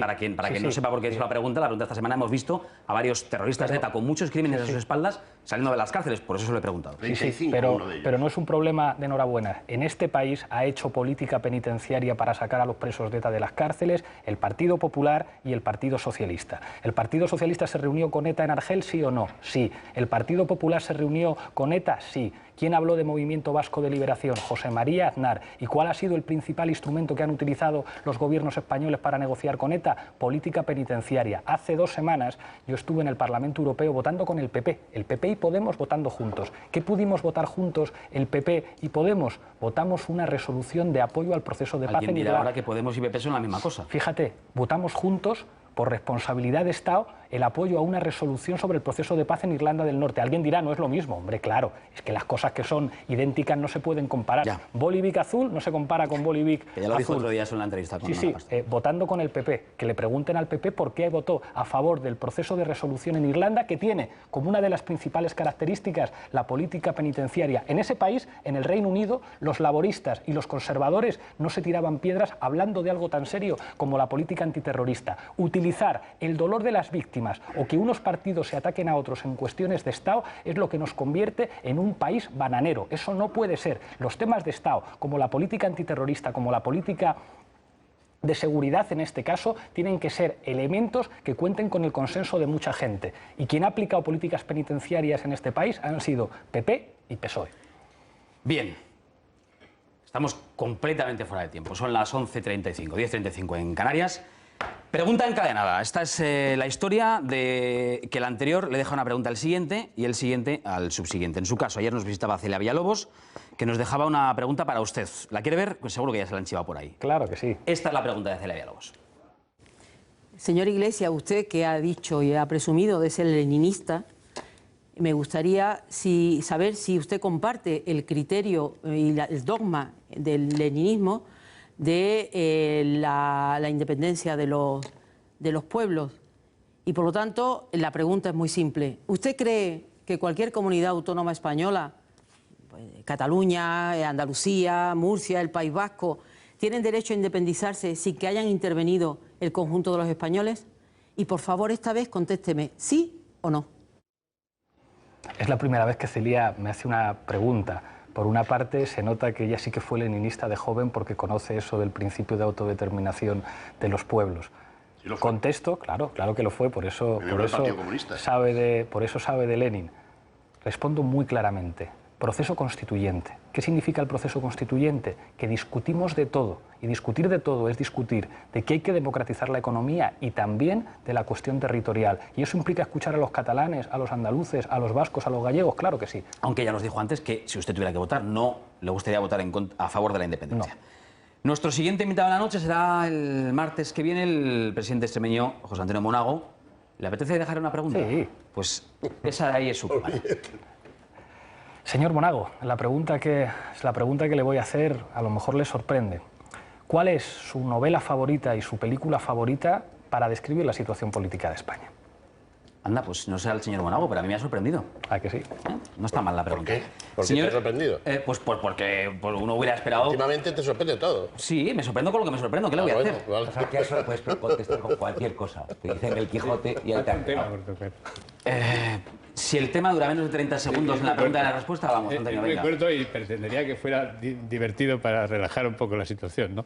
Para quien no sepa por qué es la pregunta esta semana hemos visto a varios terroristas de ETA con muchos crímenes a sus espaldas saliendo de las cárceles, por eso se lo he preguntado. Pero no es un problema de enhorabuena. En este país ha hecho política penitenciaria para sacar a los presos de ETA de las cárceles el Partido Popular y el Partido Socialista. ¿El Partido Socialista se reunió con ETA en Argel, sí o no? Sí. ¿El Partido Popular se reunió con ETA? Sí. ¿Quién habló de Movimiento Vasco de Liberación? José María Aznar. ¿Y cuál ha sido el principal instrumento que han utilizado los gobiernos españoles para negociar con ETA? Política penitenciaria. Hace 2 semanas yo estuve en el Parlamento Europeo votando con el PP. El PP y Podemos votando juntos. ¿Qué pudimos votar juntos el PP y Podemos? Votamos una resolución de apoyo al proceso de paz en Irlanda. Alguien dirá ahora que Podemos y PP son la misma cosa. Fíjate, votamos juntos por responsabilidad de Estado el apoyo a una resolución sobre el proceso de paz en Irlanda del Norte. Alguien dirá, no es lo mismo. Hombre, claro, es que las cosas que son idénticas no se pueden comparar. Ya. Bolivic azul no se compara con Bolivic azul. Ya lo dijo otro día en la entrevista con votando con el PP. Que le pregunten al PP por qué votó a favor del proceso de resolución en Irlanda, que tiene como una de las principales características la política penitenciaria. En ese país, en el Reino Unido, los laboristas y los conservadores no se tiraban piedras hablando de algo tan serio como la política antiterrorista. Utilizar el dolor de las víctimas o que unos partidos se ataquen a otros en cuestiones de Estado es lo que nos convierte en un país bananero. Eso no puede ser. Los temas de Estado, como la política antiterrorista, como la política de seguridad en este caso, tienen que ser elementos que cuenten con el consenso de mucha gente. Y quien ha aplicado políticas penitenciarias en este país han sido PP y PSOE. Bien. Estamos completamente fuera de tiempo. Son las 11:35, 10:35 en Canarias. Pregunta encadenada. Esta es la historia de que el anterior le deja una pregunta al siguiente y el siguiente al subsiguiente. En su caso, ayer nos visitaba Celia Villalobos, que nos dejaba una pregunta para usted. ¿La quiere ver? Pues seguro que ya se la han chivado por ahí. Claro que sí. Esta es la pregunta de Celia Villalobos. Señor Iglesias, usted que ha dicho y ha presumido de ser leninista, me gustaría saber si usted comparte el criterio y el dogma del leninismo de la independencia de los pueblos. Y por lo tanto, la pregunta es muy simple. ¿Usted cree que cualquier comunidad autónoma española, pues, Cataluña, Andalucía, Murcia, el País Vasco, tienen derecho a independizarse sin que hayan intervenido el conjunto de los españoles? Y por favor, esta vez contésteme, ¿sí o no? Es la primera vez que Celia me hace una pregunta. Por una parte, se nota que ella sí que fue leninista de joven porque conoce eso del principio de autodeterminación de los pueblos. ¿Sí lo fue? Contesto, claro que lo fue, por eso sabe de Lenin. Respondo muy claramente. Proceso constituyente. ¿Qué significa el proceso constituyente? Que discutimos de todo. Y discutir de todo es discutir de que hay que democratizar la economía y también de la cuestión territorial. ¿Y eso implica escuchar a los catalanes, a los andaluces, a los vascos, a los gallegos? Claro que sí. Aunque ya nos dijo antes que si usted tuviera que votar, no le gustaría votar a favor de la independencia. No. Nuestro siguiente invitado de la noche será el martes que viene el presidente extremeño, José Antonio Monago. ¿Le apetece dejar una pregunta? Sí. Pues esa de ahí es su cámara. Señor Monago, la pregunta que le voy a hacer a lo mejor le sorprende. ¿Cuál es su novela favorita y su película favorita para describir la situación política de España? Anda, pues no sé al señor Monago, pero a mí me ha sorprendido. ¿Ah, que sí? No está mal la pregunta. ¿Por qué? ¿Por qué te ha sorprendido? Pues porque uno hubiera esperado... Últimamente te sorprende todo. Sí, me sorprendo con lo que me sorprendo. ¿Qué le voy a hacer? Vale. O sea, que eso puedes contestar con cualquier cosa. Te dicen el Quijote y ahí te han quedado. Si el tema dura menos de 30 segundos en la pregunta y la respuesta, vamos, Antonio, venga. Recuerdo y pretendería que fuera divertido para relajar un poco la situación, ¿no?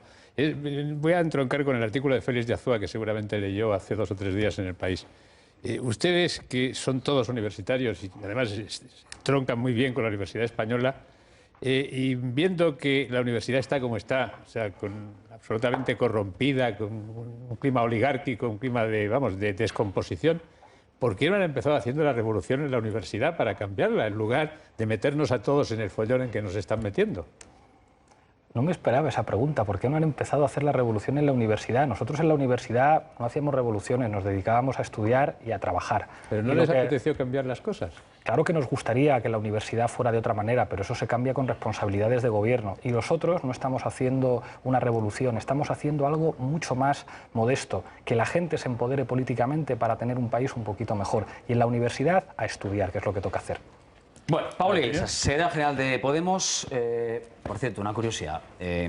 Voy a entroncar con el artículo de Félix de Azúa que seguramente leyó hace 2 o 3 días en El País. Ustedes, que son todos universitarios y además troncan muy bien con la Universidad Española, y viendo que la universidad está como está, o sea, absolutamente corrompida, con un clima oligárquico, un clima de descomposición, ¿por qué no han empezado haciendo la revolución en la universidad para cambiarla, en lugar de meternos a todos en el follón en que nos están metiendo? No me esperaba esa pregunta. ¿Por qué no han empezado a hacer la revolución en la universidad? Nosotros en la universidad no hacíamos revoluciones, nos dedicábamos a estudiar y a trabajar. ¿Pero no les apeteció cambiar las cosas? Claro que nos gustaría que la universidad fuera de otra manera, pero eso se cambia con responsabilidades de gobierno. Y nosotros no estamos haciendo una revolución, estamos haciendo algo mucho más modesto, que la gente se empodere políticamente para tener un país un poquito mejor. Y en la universidad a estudiar, que es lo que toca hacer. Bueno, Pablo Iglesias, secretario general de Podemos. Por cierto, una curiosidad.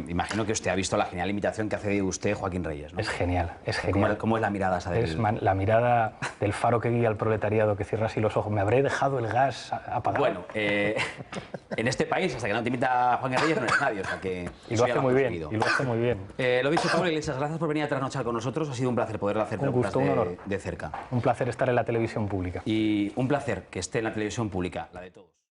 Imagino que usted ha visto la genial imitación que hace de usted Joaquín Reyes, ¿no? Es genial, es genial. ¿Cómo es la mirada esa Es la mirada del faro que guía al proletariado, que cierra así los ojos. ¿Me habré dejado el gas apagado? Bueno, en este país, hasta que no te imita Joaquín Reyes, no eres nadie. O sea que y lo hace muy bien, y lo hace muy bien. Lo dicho, Pablo Iglesias, gracias por venir a trasnochar con nosotros. Ha sido un placer poderlo hacer un gusto, un honor. De cerca. Un placer estar en la televisión pública. Y un placer que esté en la televisión pública, la de todos.